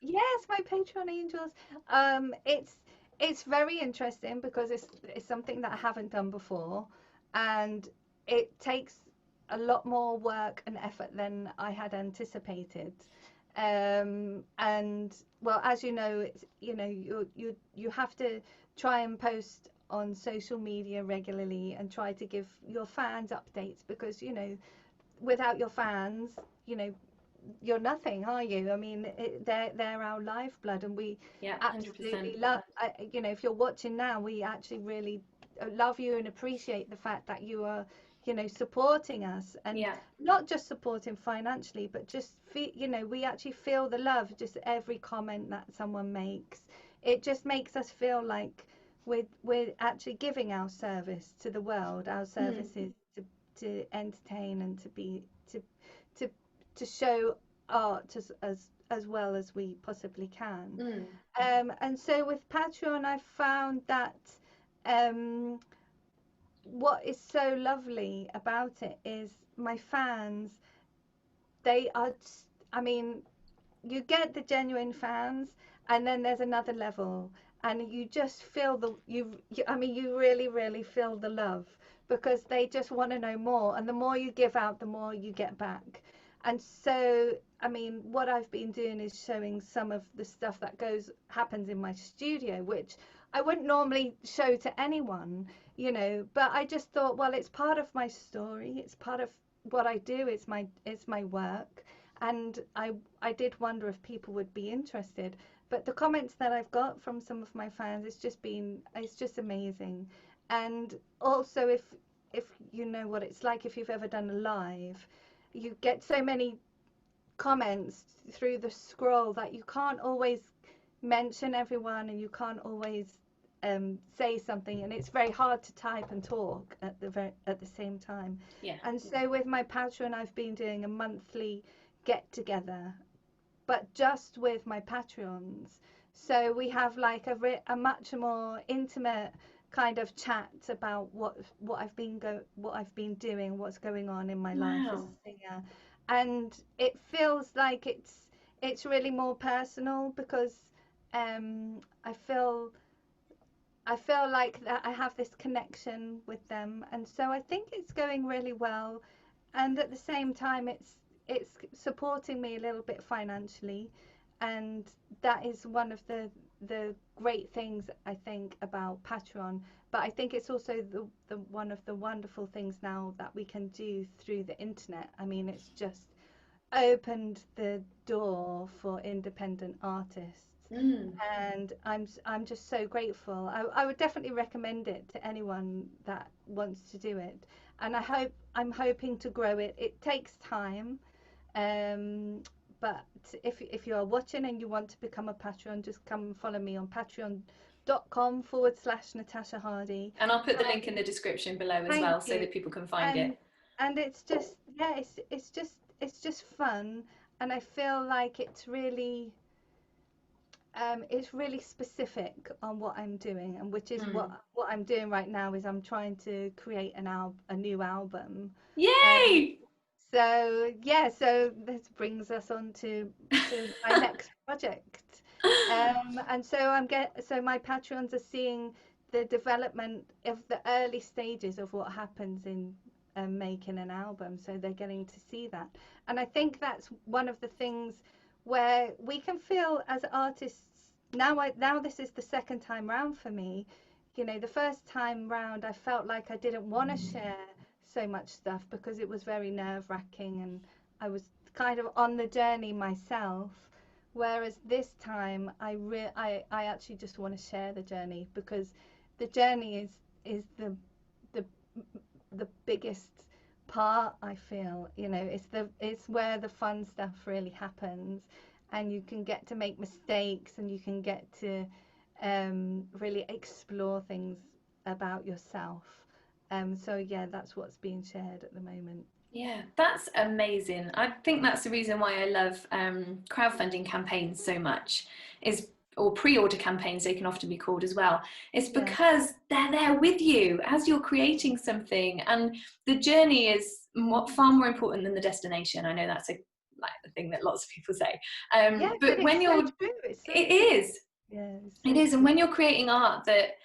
Yes, my Patreon angels. It's very interesting because it's something that I haven't done before, and it takes a lot more work and effort than I had anticipated. And well, as you know, it's you have to try and post on social media regularly and try to give your fans updates because without your fans, you know you're nothing, are you? I mean, they're our lifeblood, and we Yeah, 100%. absolutely love. If you're watching now, we actually really love you and appreciate the fact that you are, supporting us, and Yeah. not just supporting financially, but just we actually feel the love. Just every comment that someone makes, it just makes us feel like we're actually giving our service to the world. Our service is to entertain and to to show art as well as we possibly can. And so with Patreon, I found that um, what is so lovely about it is my fans, they are, I mean, you get the genuine fans, and then there's another level, and you just feel I mean, you really, really feel the love because they just want to know more, and the more you give out, the more you get back. And so, I mean, what I've been doing is showing some of the stuff that happens in my studio, which I wouldn't normally show to anyone, but I just thought, well, it's part of my story, it's part of what I do, it's my work. And I did wonder if people would be interested, but the comments that I've got from some of my fans, it's just amazing. And also, if you know what it's like, if you've ever done a live, you get so many comments through the scroll that you can't always mention everyone, and you can't always say something, and it's very hard to type and talk at the same time. Yeah. And so with my Patreon, I've been doing a monthly get together, but just with my Patreons. So we have like a much more intimate kind of chat about what I've been doing, what's going on in my life as a Wow. singer, and it feels like it's really more personal because I feel like that I have this connection with them, and so I think it's going really well. And at the same time, it's supporting me a little bit financially, and that is one of the great things I think about Patreon. But I think it's also the one of the wonderful things now that we can do through the internet. I mean, it's just opened the door for independent artists, and I'm just so grateful. I would definitely recommend it to anyone that wants to do it, and I'm hoping to grow it. It takes time, but if you are watching and you want to become a Patreon, just come and follow me on patreon.com/Natasha Hardy. And I'll put the link in the description below as Thank well so you. that people can find And it. it's just, yeah, it's just fun, and I feel like it's really specific on what I'm doing, and which is what I'm doing right now is I'm trying to create a new album. Um, Yay! so yeah, so this brings us on to my next project. And so so my Patreons are seeing the development of the early stages of what happens in making an album, so they're getting to see that. And I think that's one of the things where we can feel as artists now this is the second time round for me. The first time round I felt like I didn't want to share so much stuff because it was very nerve-wracking, and I was kind of on the journey myself. Whereas this time I actually just want to share the journey, because the journey is the the biggest part. I feel, it's where the fun stuff really happens, and you can get to make mistakes, and you can get to really explore things about yourself. So yeah, that's what's being shared at the moment. Yeah, that's amazing. I think that's the reason why I love crowdfunding campaigns so much, is or pre-order campaigns, they can often be called as well. It's Yeah. because they're there with you as you're creating something, and the journey is far more important than the destination. I know that's a thing that lots of people say, Yeah, but when it's you're so true. It's so it true. is Yeah, it's it so is, and true. when you're creating art that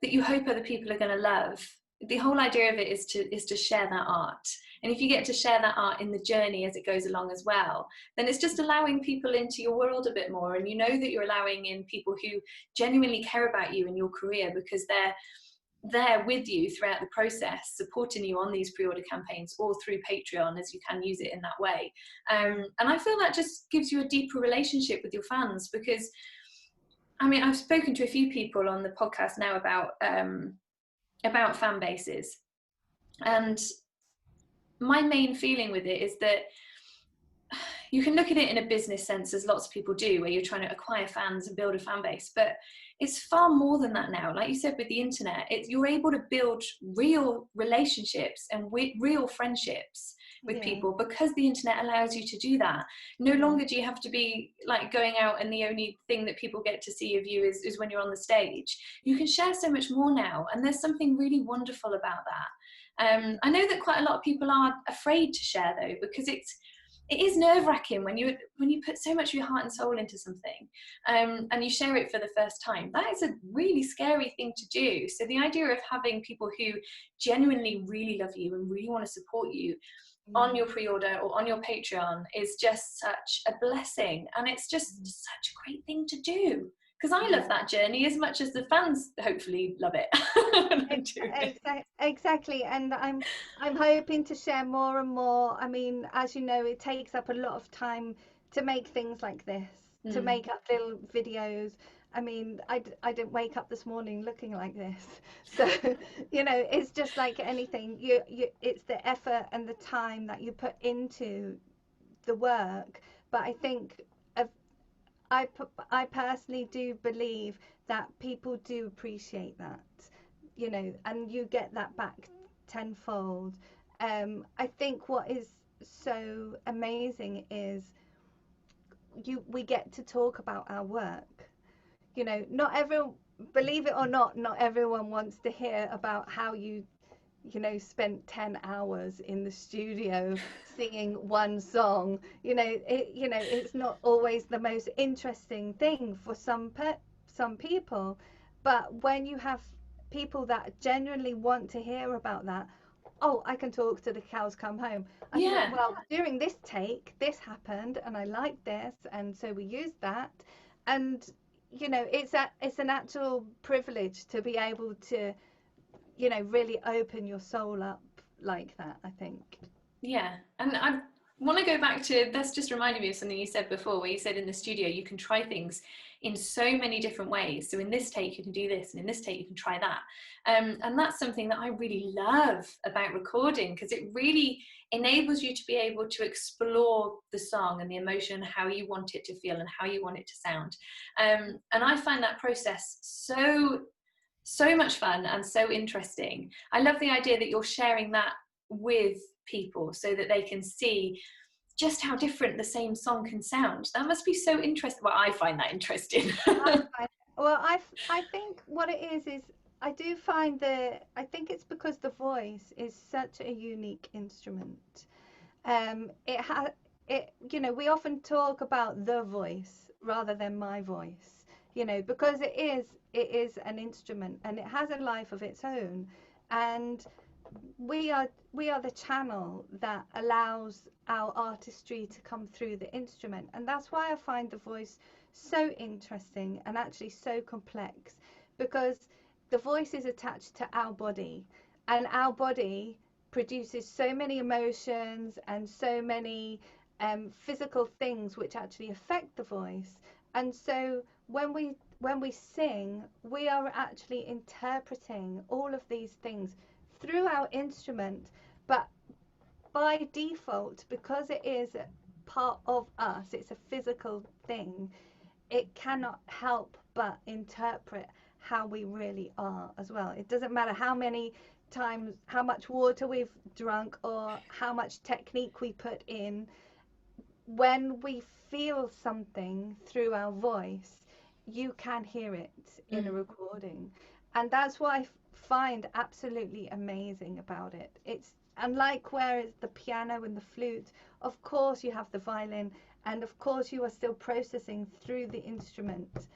you hope other people are going to love, the whole idea of it is to share that art. And if you get to share that art in the journey as it goes along as well, then it's just allowing people into your world a bit more, and you know that you're allowing in people who genuinely care about you and your career, because they're there with you throughout the process, supporting you on these pre-order campaigns or through Patreon, as you can use it in that way. And I feel that just gives you a deeper relationship with your fans, because I mean, I've spoken to a few people on the podcast now about fan bases, and my main feeling with it is that you can look at it in a business sense, as lots of people do, where you're trying to acquire fans and build a fan base, but it's far more than that now. Like you said, with the internet, you're able to build real relationships and real friendships with people, because the internet allows you to do that. No longer do you have to be like going out and the only thing that people get to see of you is when you're on the stage. You can share so much more now, and there's something really wonderful about that. I know that quite a lot of people are afraid to share, though, because it is nerve-wracking when you put so much of your heart and soul into something, and you share it for the first time. That is a really scary thing to do. So the idea of having people who genuinely really love you and really want to support you on your pre-order or on your Patreon is just such a blessing, and it's just such a great thing to do, because I love that journey as much as the fans hopefully love it. Exactly, and I'm hoping to share more and more. I mean, as you know, it takes up a lot of time to make things like this, to make up little videos. I mean, I didn't wake up this morning looking like this. So, you know, it's just like anything. It's the effort and the time that you put into the work. But I think I personally do believe that people do appreciate that, you know, and you get that back tenfold. I think what is so amazing is we get to talk about our work. You know, not everyone, believe it or not, not everyone wants to hear about how you know, spent 10 hours in the studio singing one song. You know, it's not always the most interesting thing for some people, but when you have people that genuinely want to hear about that, oh, I can talk to the cows come home. I can go, well, during this take, this happened, and I liked this, and so we used that. And you know, it's an actual privilege to be able to, you know, really open your soul up like that, I think. Yeah, and I want to go back to, that's just reminded me of something you said before, where you said in the studio you can try things in so many different ways. So in this take you can do this, and in this take you can try that. And that's something that I really love about recording, because it really enables you to be able to explore the song and the emotion, how you want it to feel and how you want it to sound. And I find that process so much fun and so interesting. I love the idea that you're sharing that with people so that they can see just how different the same song can sound. That must be so interesting. Well, I find that interesting. Well, I think what it is I do find I think it's because the voice is such a unique instrument. You know, we often talk about the voice rather than my voice, you know, because it is an instrument and it has a life of its own, and we are the channel that allows our artistry to come through the instrument. And that's why I find the voice so interesting and actually so complex, because the voice is attached to our body, and our body produces so many emotions and so many physical things which actually affect the voice. And so when we sing, we are actually interpreting all of these things through our instrument, but by default, because it is part of us, it's a physical thing, it cannot help but interpret how we really are as well. It doesn't matter how many times, how much water we've drunk, or how much technique we put in. when we feel something through our voice, you can hear it in a recording. And that's what I find absolutely amazing about it. It's unlike where it's the piano and the flute, of course you have the violin, and of course you are still processing through the instrument,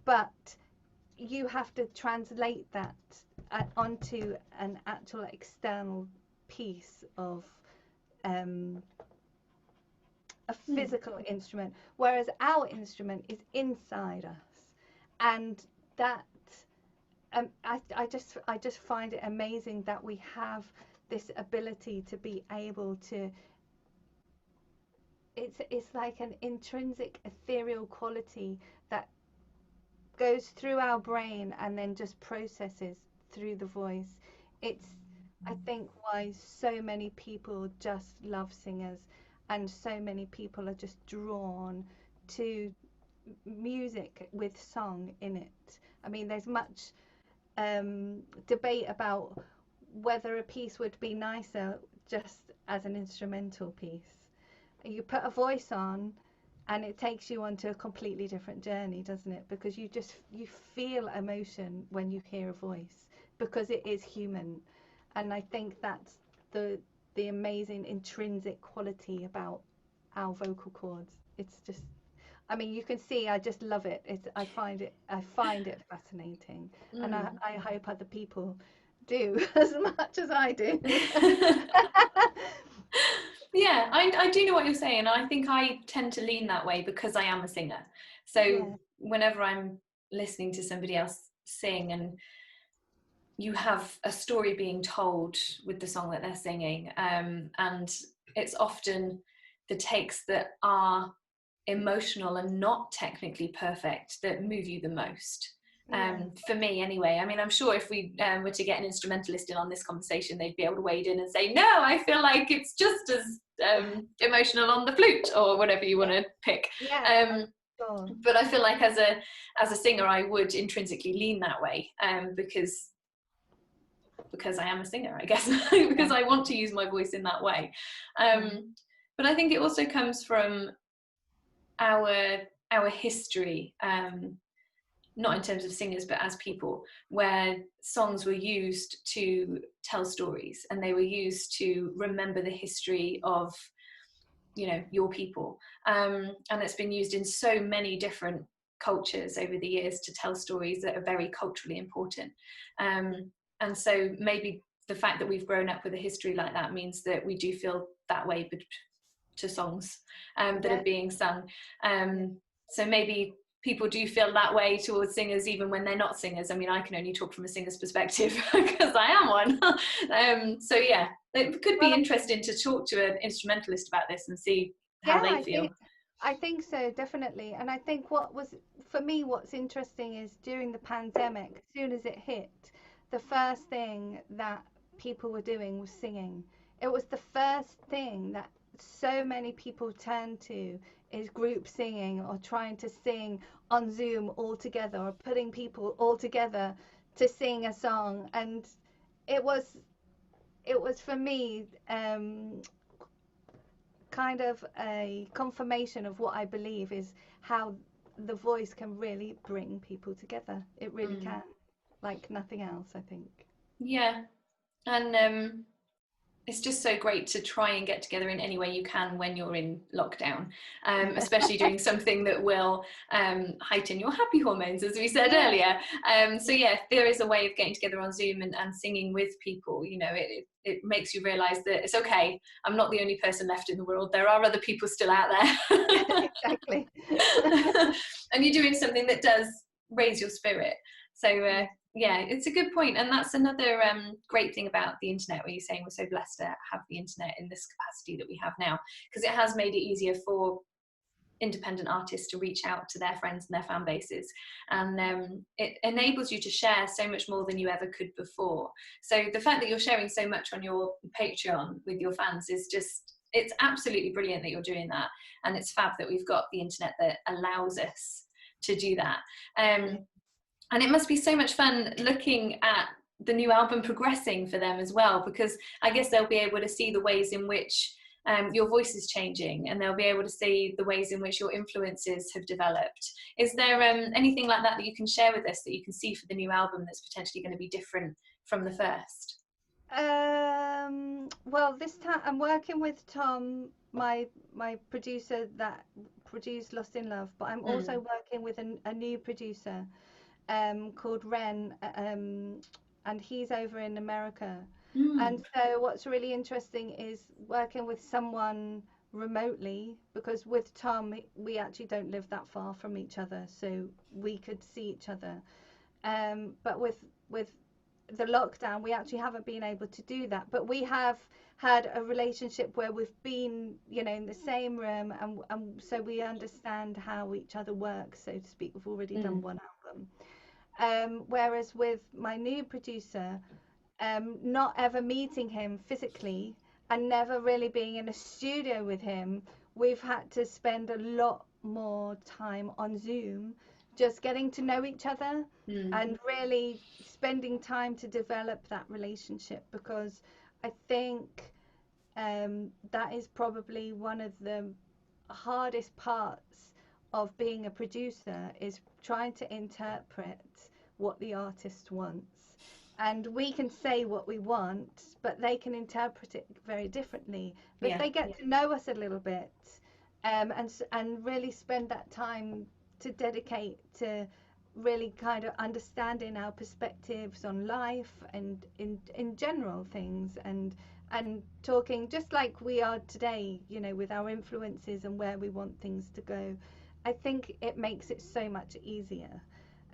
but you have to translate that onto an actual external piece of a physical instrument, whereas our instrument is inside us. And that I just find it amazing that we have this ability to be able to, it's like an intrinsic ethereal quality that goes through our brain and then just processes through the voice. It's, I think, why so many people just love singers, and so many people are just drawn to music with song in it. I mean, there's much debate about whether a piece would be nicer just as an instrumental piece. You put a voice on and it takes you onto a completely different journey, doesn't it? Because you feel emotion when you hear a voice, because it is human. And I think that's the amazing intrinsic quality about our vocal cords. It's just, I mean, you can see I just love it. I find it fascinating. And I hope other people do as much as I do. Yeah, I do know what you're saying. I think I tend to lean that way because I am a singer. So whenever I'm listening to somebody else sing, and you have a story being told with the song that they're singing, and it's often the takes that are emotional and not technically perfect that move you the most. For me anyway. I mean, I'm sure if we were to get an instrumentalist in on this conversation, they'd be able to wade in and say, no, I feel like it's just as emotional on the flute, or whatever you want to pick. But I feel like as a singer, I would intrinsically lean that way, because I am a singer, I guess, because I want to use my voice in that way. But I think it also comes from our history, not in terms of singers, but as people, where songs were used to tell stories, and they were used to remember the history of, you know, your people. And it's been used in so many different cultures over the years to tell stories that are very culturally important. And so maybe the fact that we've grown up with a history like that means that we do feel that way to songs that are being sung. So maybe people do feel that way towards singers even when they're not singers. I mean, I can only talk from a singer's perspective because I am one. So yeah, it could be interesting to talk to an instrumentalist about this and see how they feel. I think so, definitely. And I think what's interesting is during the pandemic, as soon as it hit, the first thing that people were doing was singing. It was the first thing that so many people turned to, is group singing, or trying to sing on Zoom all together, or putting people all together to sing a song. And it was for me kind of a confirmation of what I believe is how the voice can really bring people together. It really can, like nothing else, I think. Yeah, and it's just so great to try and get together in any way you can when you're in lockdown, especially doing something that will heighten your happy hormones, as we said earlier. So yeah, if there is a way of getting together on Zoom and singing with people, you know, it makes you realise that it's okay, I'm not the only person left in the world, there are other people still out there. Exactly. And you're doing something that does raise your spirit. So yeah, it's a good point. And that's another great thing about the internet, where you're saying we're so blessed to have the internet in this capacity that we have now, because it has made it easier for independent artists to reach out to their friends and their fan bases, and it enables you to share so much more than you ever could before. So the fact that you're sharing so much on your Patreon with your fans is just, it's absolutely brilliant that you're doing that, and it's fab that we've got the internet that allows us to do that. And it must be so much fun looking at the new album progressing for them as well, because I guess they'll be able to see the ways in which your voice is changing, and they'll be able to see the ways in which your influences have developed. Is there anything like that that you can share with us that you can see for the new album that's potentially going to be different from the first? Well, this time I'm working with Tom, my producer that produced Lost in Love, but I'm also working with a new producer called Ren, and he's over in America. And so what's really interesting is working with someone remotely, because with Tom we actually don't live that far from each other, so we could see each other. But with the lockdown, we actually haven't been able to do that. But we have had a relationship where we've been, you know, in the same room, and so we understand how each other works, so to speak. We've already done one album. Whereas with my new producer, not ever meeting him physically and never really being in a studio with him, we've had to spend a lot more time on Zoom, just getting to know each other and really spending time to develop that relationship, because I think that is probably one of the hardest parts of being a producer, is trying to interpret what the artist wants. And we can say what we want, but they can interpret it very differently. But if they get to know us a little bit, and really spend that time to dedicate to really kind of understanding our perspectives on life and in general things, and talking just like we are today, you know, with our influences and where we want things to go, I think it makes it so much easier.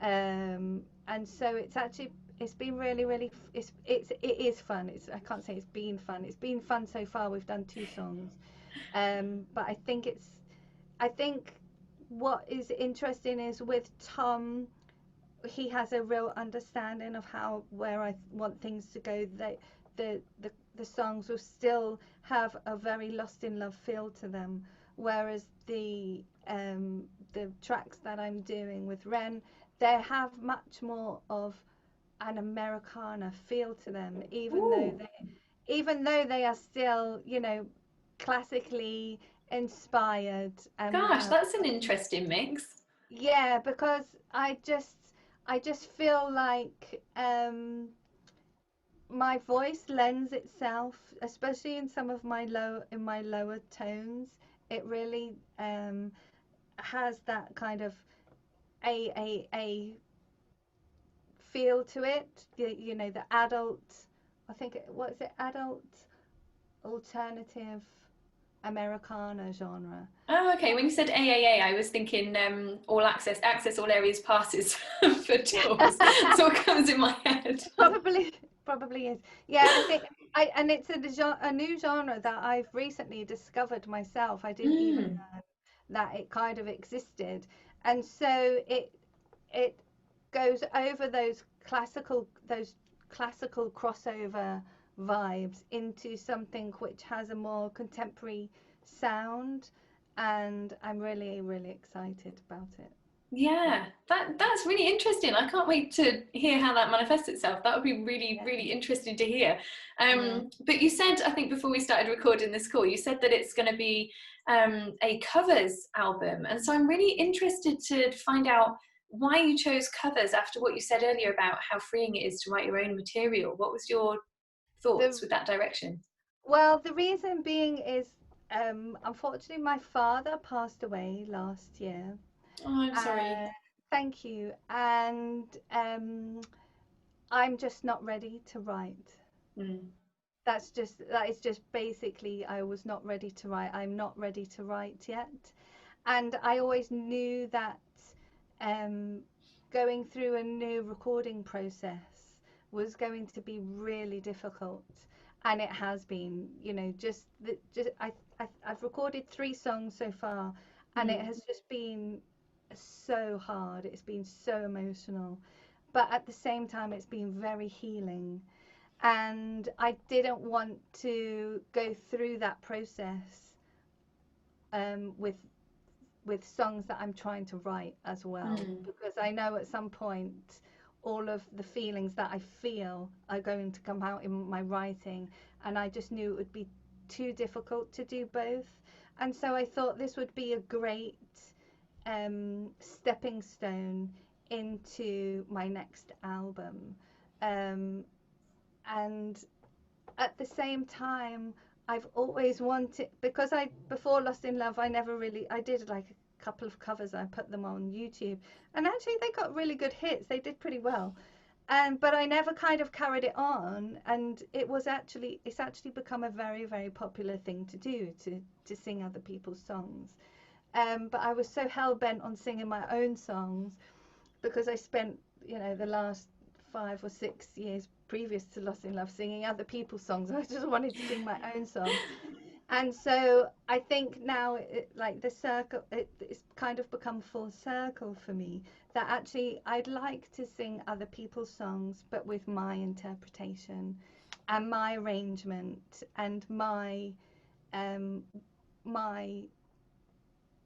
And so it's been really it is fun. I can't say it's been fun. It's been fun so far. We've done 2 songs. But I think what is interesting is with Tom, he has a real understanding of where I want things to go. The songs will still have a very Lost in Love feel to them, whereas the tracks that I'm doing with Ren, they have much more of an Americana feel to them, even though they are still, you know, classically inspired. Gosh, that's an interesting mix. Yeah, because I just feel like my voice lends itself, especially in some of my lower tones. It really has that kind of a feel to it. You know, the adult, I think what is it, adult alternative Americana genre. Oh, okay. When you said AAA, I was thinking all access, all areas passes for tours. That's what comes in my head. Probably is. Yeah, I think and it's a new genre that I've recently discovered myself. I didn't even know that it kind of existed, and so it goes over those classical crossover vibes into something which has a more contemporary sound, and I'm really excited about it. Yeah, that's really interesting. I can't wait to hear how that manifests itself. That would be really interesting to hear. But you said, I think before we started recording this call, you said that it's going to be a covers album, and so I'm really interested to find out why you chose covers after what you said earlier about how freeing it is to write your own material. What was your thoughts with that direction? Well, the reason being is, unfortunately, my father passed away last year. Oh, I'm sorry. Thank you. And I'm just not ready to write. That is just basically, I was not ready to write. I'm not ready to write yet. And I always knew that going through a new recording process was going to be really difficult. And it has been, you know, I've recorded 3 songs so far, and it has just been so hard. It's been so emotional, but at the same time it's been very healing, and I didn't want to go through that process with songs that I'm trying to write as well, because I know at some point all of the feelings that I feel are going to come out in my writing, and I just knew it would be too difficult to do both. And so I thought this would be a great stepping stone into my next album. And at the same time, I've always wanted, because before Lost in Love, I did like a couple of covers. I put them on YouTube, and actually they got really good hits. They did pretty well. But I never kind of carried it on, and it's actually become a very, very popular thing to do, to sing other people's songs. But I was so hell-bent on singing my own songs, because I spent, the last 5 or 6 years previous to Lost in Love singing other people's songs. I just wanted to sing my own songs. And so I think now, the circle, it's kind of become full circle for me, that actually I'd like to sing other people's songs, but with my interpretation and my arrangement and my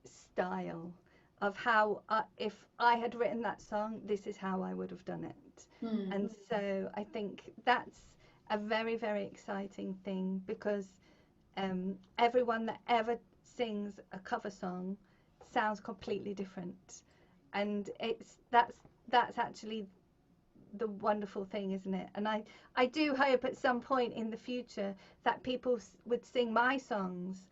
style of how, if I had written that song, this is how I would have done it. And so I think that's a very, very exciting thing, because everyone that ever sings a cover song sounds completely different, and that's actually the wonderful thing, isn't it? And I do hope at some point in the future that people would sing my songs,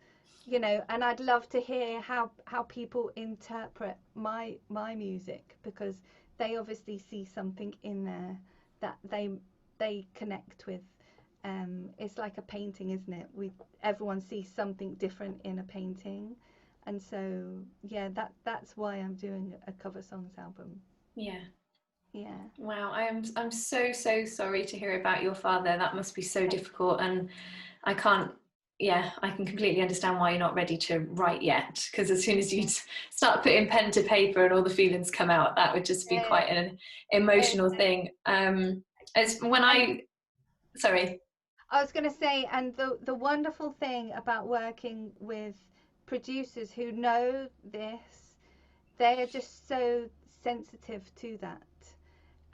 and I'd love to hear how people interpret my music, because they obviously see something in there that they connect with. It's like a painting, isn't it? Everyone sees something different in a painting, and so yeah, that's why I'm doing a cover songs album. Yeah. Wow, I'm so sorry to hear about your father. That must be so difficult, and I can completely understand why you're not ready to write yet, because as soon as you start putting pen to paper and all the feelings come out, that would just be quite an emotional thing. Sorry. I was going to say, and the wonderful thing about working with producers who know this, they are just so sensitive to that,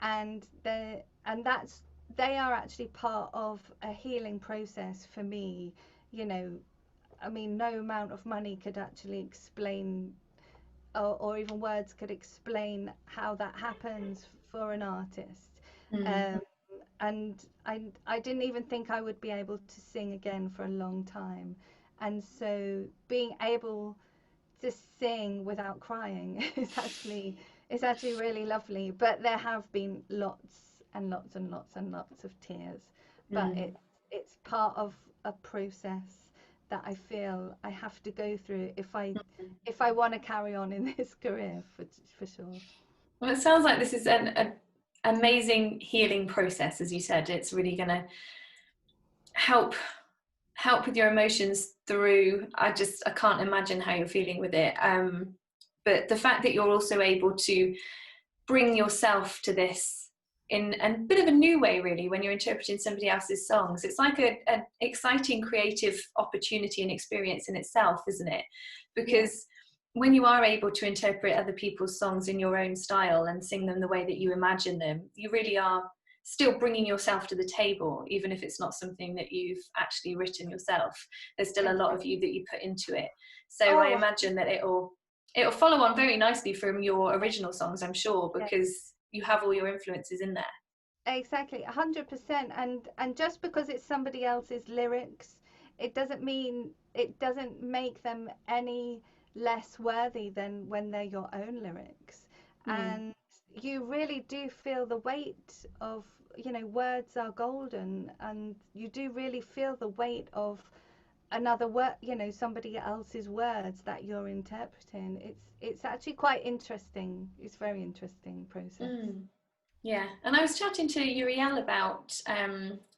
and they are actually part of a healing process for me. I mean, no amount of money could actually explain, or even words could explain how that happens for an artist. And I didn't even think I would be able to sing again for a long time, and so being able to sing without crying is actually really lovely. But there have been lots and lots and lots and lots of tears, but it's part of a process that I feel I have to go through if I want to carry on in this career, for sure. Well, it sounds like this is an amazing healing process. As you said, it's really going to help with your emotions through. I can't imagine how you're feeling with it, but the fact that you're also able to bring yourself to this in a bit of a new way, really, when you're interpreting somebody else's songs, it's like an exciting creative opportunity and experience in itself, isn't it? Because when you are able to interpret other people's songs in your own style and sing them the way that you imagine them, you really are still bringing yourself to the table, even if it's not something that you've actually written yourself. There's still a lot of you that you put into it. So I imagine that it'll follow on very nicely from your original songs, I'm sure, because you have all your influences in there. Exactly, 100%. And just because it's somebody else's lyrics, it doesn't make them any less worthy than when they're your own lyrics. And you really do feel the weight of, words are golden, and you do really feel the weight of another word, somebody else's words that you're interpreting. It's actually quite interesting. It's a very interesting process. Yeah, and I was chatting to Uriel about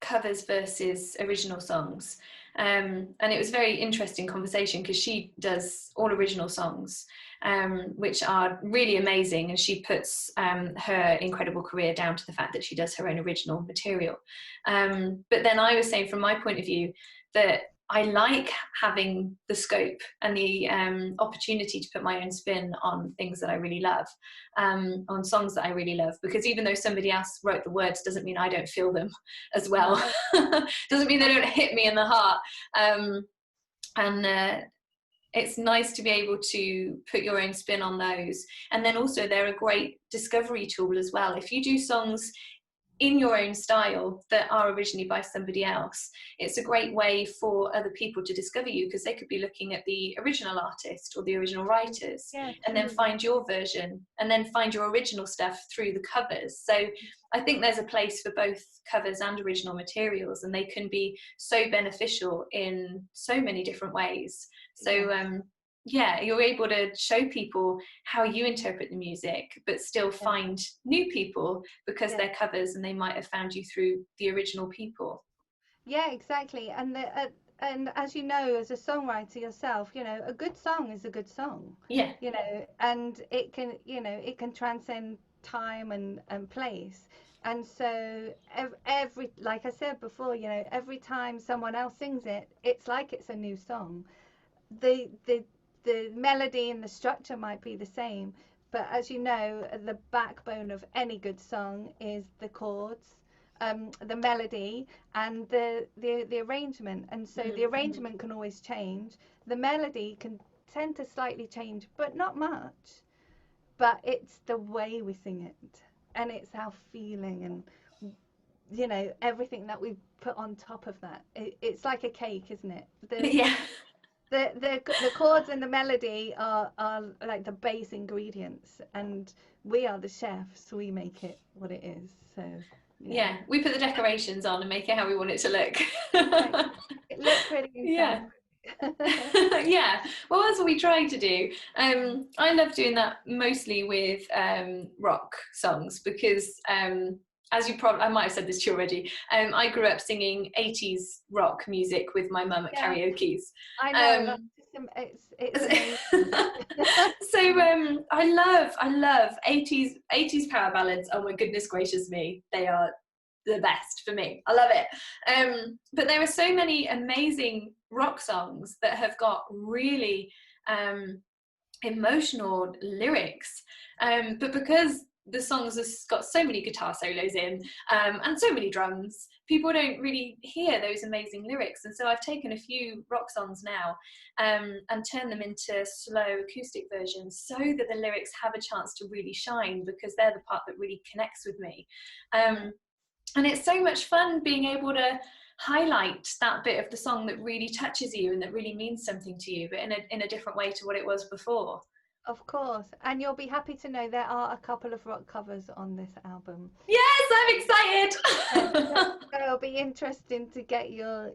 covers versus original songs, and it was a very interesting conversation, because she does all original songs, which are really amazing, and she puts her incredible career down to the fact that she does her own original material. But then I was saying, from my point of view, that I like having the scope and the opportunity to put my own spin on things that I really love, on songs that I really love, because even though somebody else wrote the words doesn't mean I don't feel them as well. No. Doesn't mean they don't hit me in the heart. And it's nice to be able to put your own spin on those. And then also they're a great discovery tool as well. If you do songs in your own style that are originally by somebody else, it's a great way for other people to discover you, because they could be looking at the original artist or the original writers, and then find your version, and then find your original stuff through the covers. So I think there's a place for both covers and original materials, and they can be so beneficial in so many different ways. So yeah, you're able to show people how you interpret the music, but still find new people because they're covers and they might have found you through the original people. Yeah, exactly. And as you know, as a songwriter yourself, you know, a good song is a good song. Yeah. You know, and it can, you know, it can transcend time and place. And so every, like I said before, you know, every time someone else sings it, it's like it's a new song. The melody and the structure might be the same, but as you know, the backbone of any good song is the chords, the melody, and the arrangement. And so the arrangement can always change. The melody can tend to slightly change, but not much. But it's the way we sing it, and it's our feeling, and you know, everything that we put on top of that. It's like a cake, isn't it? Yeah. The chords and the melody are like the base ingredients, and we are the chefs. We make it what it is. So yeah, we put the decorations on and make it how we want it to look. It looks pretty. Yeah. Yeah, well, that's what we try to do. I love doing that mostly with rock songs, because as you probably, I might have said this to you already, I grew up singing 80s rock music with my mum at karaoke's. I know. It's amazing. So I love 80s power ballads. Oh my goodness gracious me, they are the best for me. I love it. But there are so many amazing rock songs that have got really emotional lyrics, but because the songs have got so many guitar solos in, and so many drums, people don't really hear those amazing lyrics. And so I've taken a few rock songs now and turned them into slow acoustic versions, so that the lyrics have a chance to really shine, because they're the part that really connects with me. And it's so much fun being able to highlight that bit of the song that really touches you and that really means something to you, but in a different way to what it was before. Of course, and you'll be happy to know there are a couple of rock covers on this album. Yes, I'm excited. So it'll be interesting to get your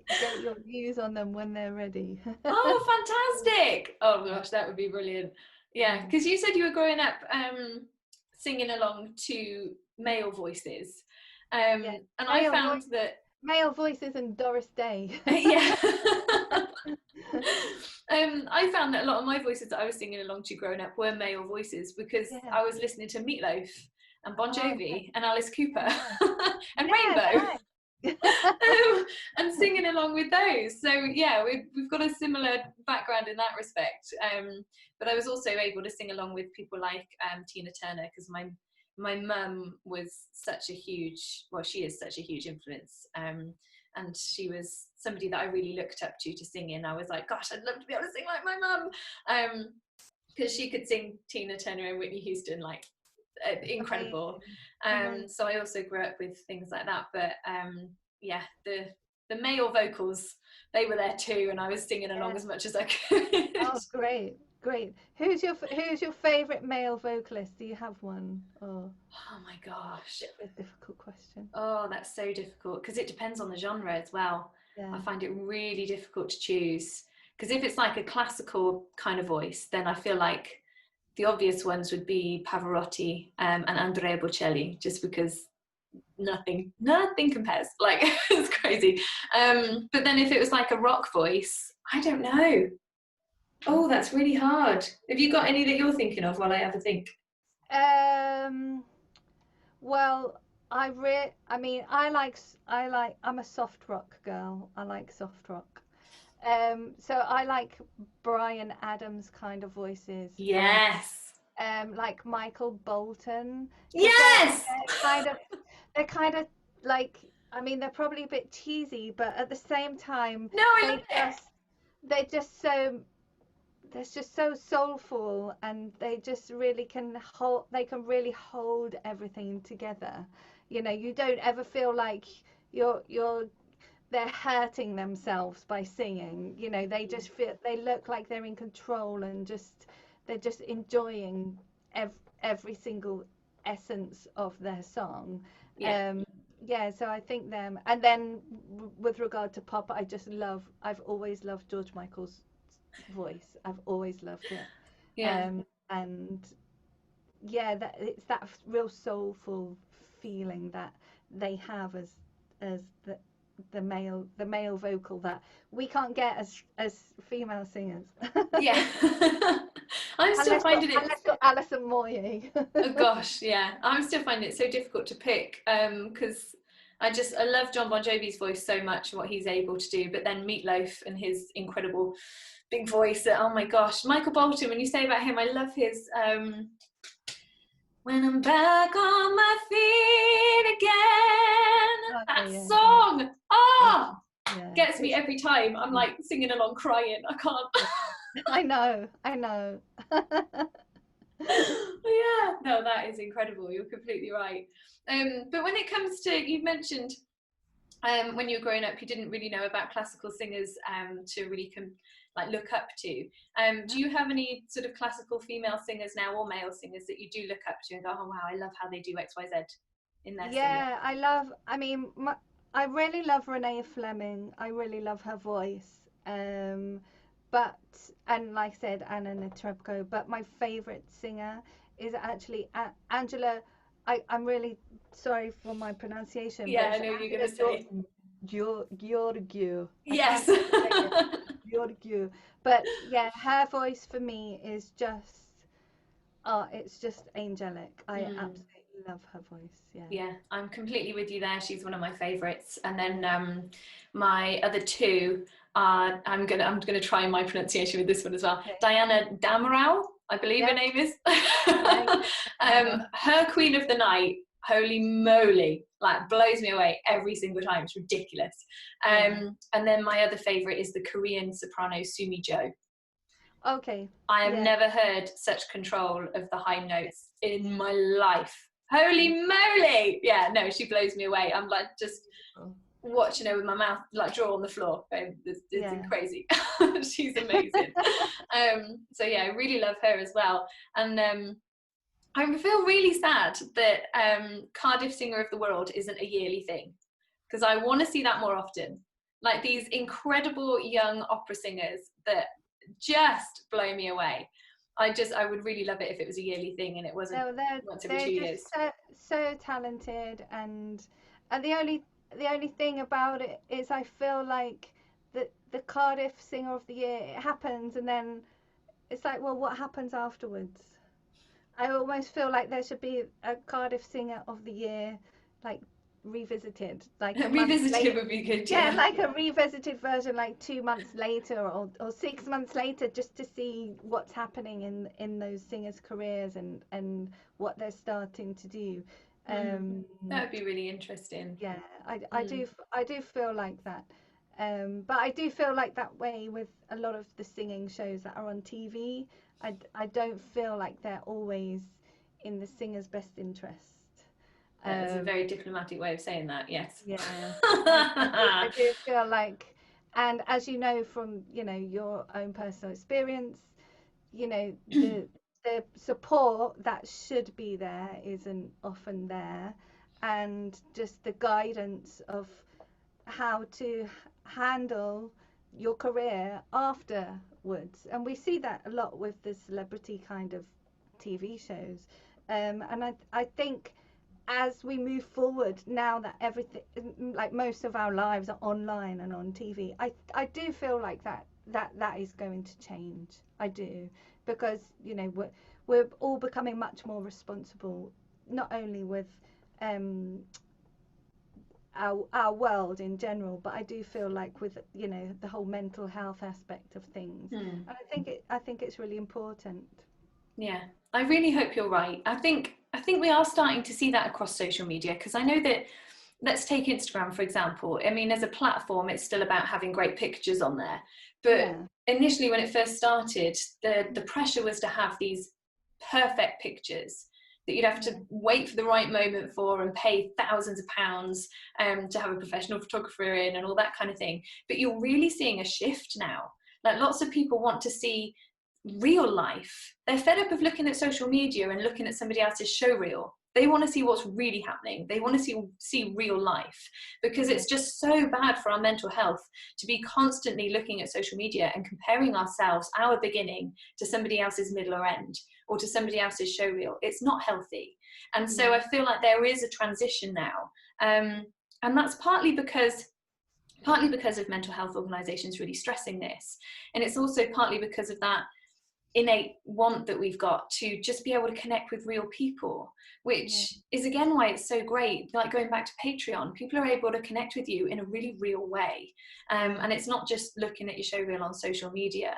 views on them when they're ready. Oh, fantastic! Oh gosh, that would be brilliant. Yeah, because you said you were growing up singing along to male voices, and I found that male voices and Doris Day. Yeah. I found that a lot of my voices that I was singing along to growing up were male voices, because I was listening to Meatloaf and Bon Jovi and Alice Cooper and Rainbow. And singing along with those. So yeah, we've got a similar background in that respect. But I was also able to sing along with people like Tina Turner, because my mum was such a huge, well, she is such a huge influence. And she was somebody that I really looked up to sing in. I was like, gosh, I'd love to be able to sing like my mum, because she could sing Tina Turner and Whitney Houston like incredible. So I also grew up with things like that. But yeah, the male vocals, they were there too, and I was singing along as much as I could. Oh, great. Who's your favorite male vocalist? Do you have one? Oh my gosh, a difficult question. Oh, that's so difficult, because it depends on the genre as well. I find it really difficult to choose, because if it's like a classical kind of voice, then I feel like the obvious ones would be Pavarotti and Andrea Bocelli, just because nothing compares. Like, it's crazy. But then if it was like a rock voice, I don't know. Oh, that's really hard. Have you got any that you're thinking of while I have a think? Well, I'm a soft rock girl. I like soft rock. So I like Bryan Adams kind of voices. Yes. Like Michael Bolton, because Yes. they're kind of like, I mean, they're probably a bit cheesy, but at the same time, No, I love they it. just they're just so they're just so soulful, and they just really can really hold everything together. You know, you don't ever feel like you're they're hurting themselves by singing. You know, they look like they're in control, and they're just enjoying ev- every single essence of their song. Yeah. um yeah, so I think them. And then with regard to pop, I've always loved George Michael's voice. I've always loved it. Yeah. And yeah, that it's that real soulful feeling that they have as the male vocal that we can't get as female singers. Yeah. I'm still finding it. Unless you're Alison Moyet. Oh gosh, yeah. I'm still finding it so difficult to pick because I love John Bon Jovi's voice so much and what he's able to do, but then Meatloaf and his incredible big voice. Oh my gosh, Michael Bolton. When you say about him, I love his "When I'm Back on My Feet Again." That Yeah, song, oh, yeah. gets me every time. I'm like singing along, crying. I can't. I know. Yeah, no, that is incredible. You're completely right. But when it comes to, you mentioned when you were growing up, you didn't really know about classical singers to really like look up to. Do you have any sort of classical female singers now, or male singers, that you do look up to and go, oh wow, I love how they do X, Y, Z in their singing? Yeah, I really love Renee Fleming. I really love her voice. But, and like I said, Anna Netrebko, but my favorite singer is actually Angela. I'm really sorry for my pronunciation, Yeah, but I it's know you're Angela going to say. Georgiou. I Yes. can't say it. Georgiou. But yeah, her voice for me is just, oh, it's just angelic. I absolutely love her voice. Yeah. Yeah, I'm completely with you there. She's one of my favourites. And then my other two are, I'm gonna try my pronunciation with this one as well. Okay. Diana Damrau, I believe her Yeah. name is. Yeah. Her Queen of the Night, holy moly, like blows me away every single time. It's ridiculous. And then my other favourite is the Korean soprano Sumi Jo. Okay. I have Yeah. never heard such control of the high notes in my life. Holy moly! Yeah, no, she blows me away. I'm like just watching her with my mouth like jaw on the floor. It's crazy. She's amazing. So yeah, I really love her as well. And I feel really sad that Cardiff Singer of the World isn't a yearly thing, because I want to see that more often. Like these incredible young opera singers that just blow me away. I would really love it if it was a yearly thing and it wasn't once every 2 years. So talented, and the only thing about it is I feel like the Cardiff Singer of the Year, it happens, and then it's like, well, what happens afterwards? I almost feel like there should be a Cardiff Singer of the Year, like revisited, like a month Revisited later. would be good. Yeah, Yeah, like a revisited version, like 2 months later, or 6 months later, just to see what's happening in those singers' careers, and what they're starting to do. that would be really interesting. Yeah, I do feel like that. But I do feel like that way with a lot of the singing shows that are on TV. I don't feel like they're always in the singer's best interest. That is a very diplomatic way of saying that. Yes. Yeah, I do feel like, and as you know from, your own personal experience, the support that should be there isn't often there, and just the guidance of how to handle your career afterwards. And we see that a lot with the celebrity kind of TV shows. And I think as we move forward, now that everything, like most of our lives are online and on TV, I do feel like that is going to change. I do, because we're all becoming much more responsible, not only with our world in general, but I do feel like with, you know, the whole mental health aspect of things, and I think it's really important. Yeah, I really hope you're right. I think we are starting to see that across social media, because I know that, let's take Instagram for example. I mean, as a platform, it's still about having great pictures on there, but Yeah. initially when it first started, the pressure was to have these perfect pictures that you'd have to wait for the right moment for and pay thousands of pounds to have a professional photographer in and all that kind of thing. But you're really seeing a shift now. Like, lots of people want to see real life. They're fed up of looking at social media and looking at somebody else's show reel. They want to see what's really happening. They want to see real life, because it's just so bad for our mental health to be constantly looking at social media and comparing ourselves, our beginning, to somebody else's middle or end, or to somebody else's show reel. It's not healthy. And so I feel like there is a transition now. And that's partly because of mental health organisations really stressing this. And it's also partly because of that innate want that we've got to just be able to connect with real people, which is again why it's so great. Like, going back to Patreon, people are able to connect with you in a really real way, and it's not just looking at your show reel on social media.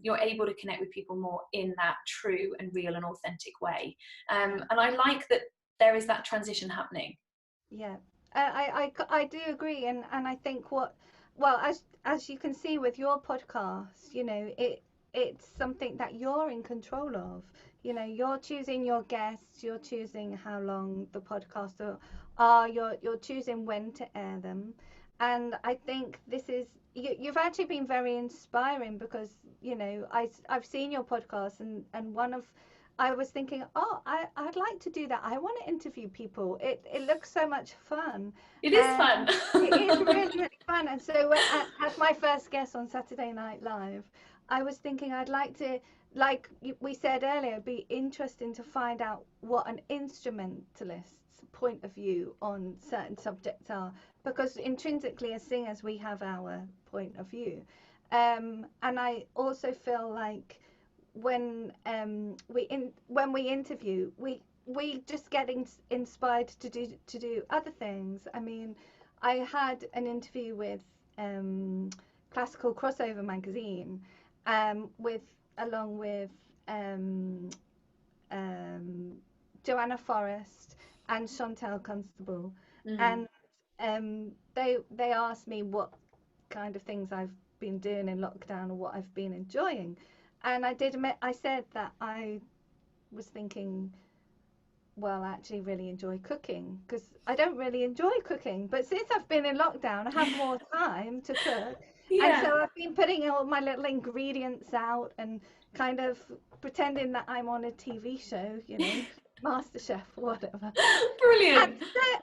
You're able to connect with people more in that true and real and authentic way, and I like that there is that transition happening. I do agree, and I think well, as you can see with your podcast, you know, it's something that you're in control of. You know, you're choosing your guests, you're choosing how long the podcasts are, you're choosing when to air them. And I think this is, you've actually been very inspiring, because, you know, I've seen your podcast, and I was thinking, oh, I'd like to do that. I want to interview people. It looks so much fun. It is fun. It is really, really fun. And so as my first guest on Saturday Night Live, I was thinking I'd like to, like we said earlier, it'd be interesting to find out what an instrumentalist's point of view on certain subjects are, because intrinsically as singers we have our point of view. And I also feel like when we interview, we just get inspired to do other things. I mean, I had an interview with Classical Crossover magazine, along with Joanna Forrest and Chantel Constable, and they asked me what kind of things I've been doing in lockdown, or what I've been enjoying. And I did admit, I said that I was thinking, well, I actually really enjoy cooking, because I don't really enjoy cooking, but since I've been in lockdown, I have more time to cook. And so I've been putting all my little ingredients out and kind of pretending that I'm on a TV show, you know, MasterChef or whatever. Brilliant.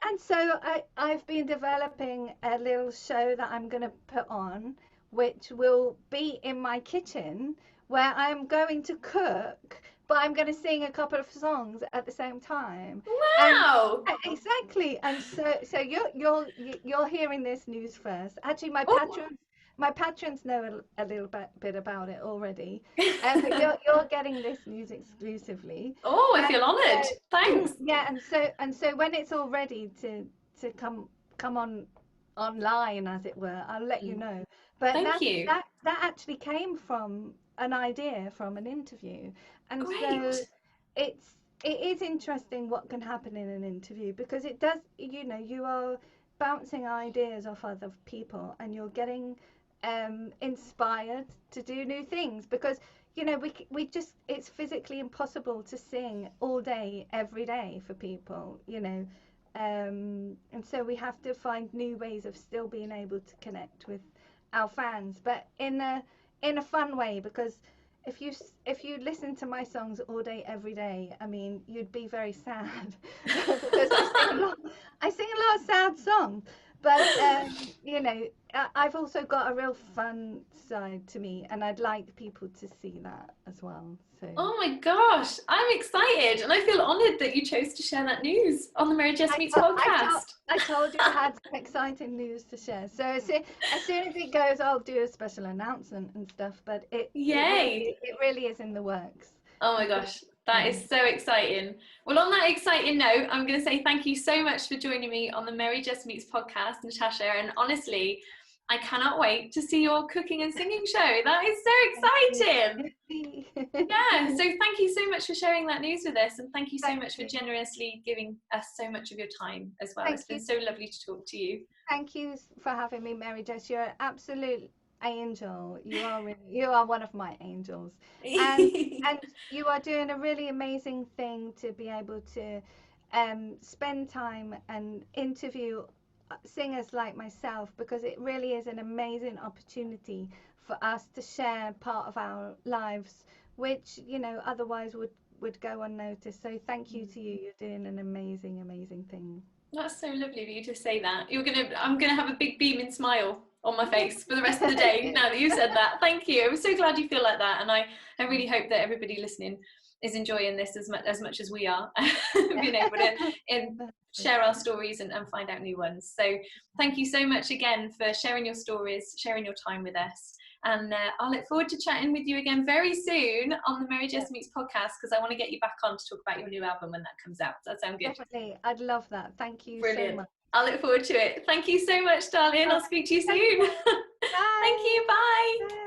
And so I've been developing a little show that I'm going to put on, which will be in my kitchen, where I'm going to cook, but I'm going to sing a couple of songs at the same time. Wow! And, exactly. And so you're hearing this news first. Actually, my patrons know a little bit about it already, but you're getting this news exclusively. Oh, I feel honoured. Thanks. Yeah, and so when it's all ready to come on online, as it were, I'll let you know. But Thank you. That actually came from an idea from an interview, and Great. so it is interesting what can happen in an interview, because it does, you know, you are bouncing ideas off other people, and you're getting inspired to do new things, because, you know, we just, it's physically impossible to sing all day every day for people, you know. And so we have to find new ways of still being able to connect with our fans, but in a fun way, because if you listen to my songs all day every day, I mean, you'd be very sad because I sing a lot of sad songs, but you know, I've also got a real fun side to me, and I'd like people to see that as well. So. Oh my gosh, I'm excited, and I feel honoured that you chose to share that news on the Mary-Jess Meets podcast. I told you I had some exciting news to share. So as soon as it goes, I'll do a special announcement and stuff. But it really is in the works. Oh my gosh, That is so exciting. Well, on that exciting note, I'm going to say thank you so much for joining me on the Mary-Jess Meets podcast, Natasha. And honestly, I cannot wait to see your cooking and singing show. That is so exciting. Yeah, so thank you so much for sharing that news with us, and thank you so much for generously giving us so much of your time as well. It's been so lovely to talk to you. Thank you for having me, Mary-Jess. You're an absolute angel. You are one of my angels, and you are doing a really amazing thing to be able to spend time and interview singers like myself, because it really is an amazing opportunity for us to share part of our lives, which, you know, otherwise would go unnoticed. So thank you to you. You're doing an amazing thing. That's so lovely of you to say that. I'm gonna have a big beaming smile on my face for the rest of the day now that you said that. Thank you. I'm so glad you feel like that, and I really hope that everybody listening is enjoying this as much as we are, being able to share our stories and find out new ones. So thank you so much again for sharing your stories, sharing your time with us. And I'll look forward to chatting with you again very soon on the Mary-Jess Meets podcast, because I want to get you back on to talk about your new album when that comes out. Does that sound good? Definitely. I'd love that. Thank you Brilliant. so much. I'll look forward to it. Thank you so much, darling. I'll speak to you soon. Bye. Thank you. Bye. Bye.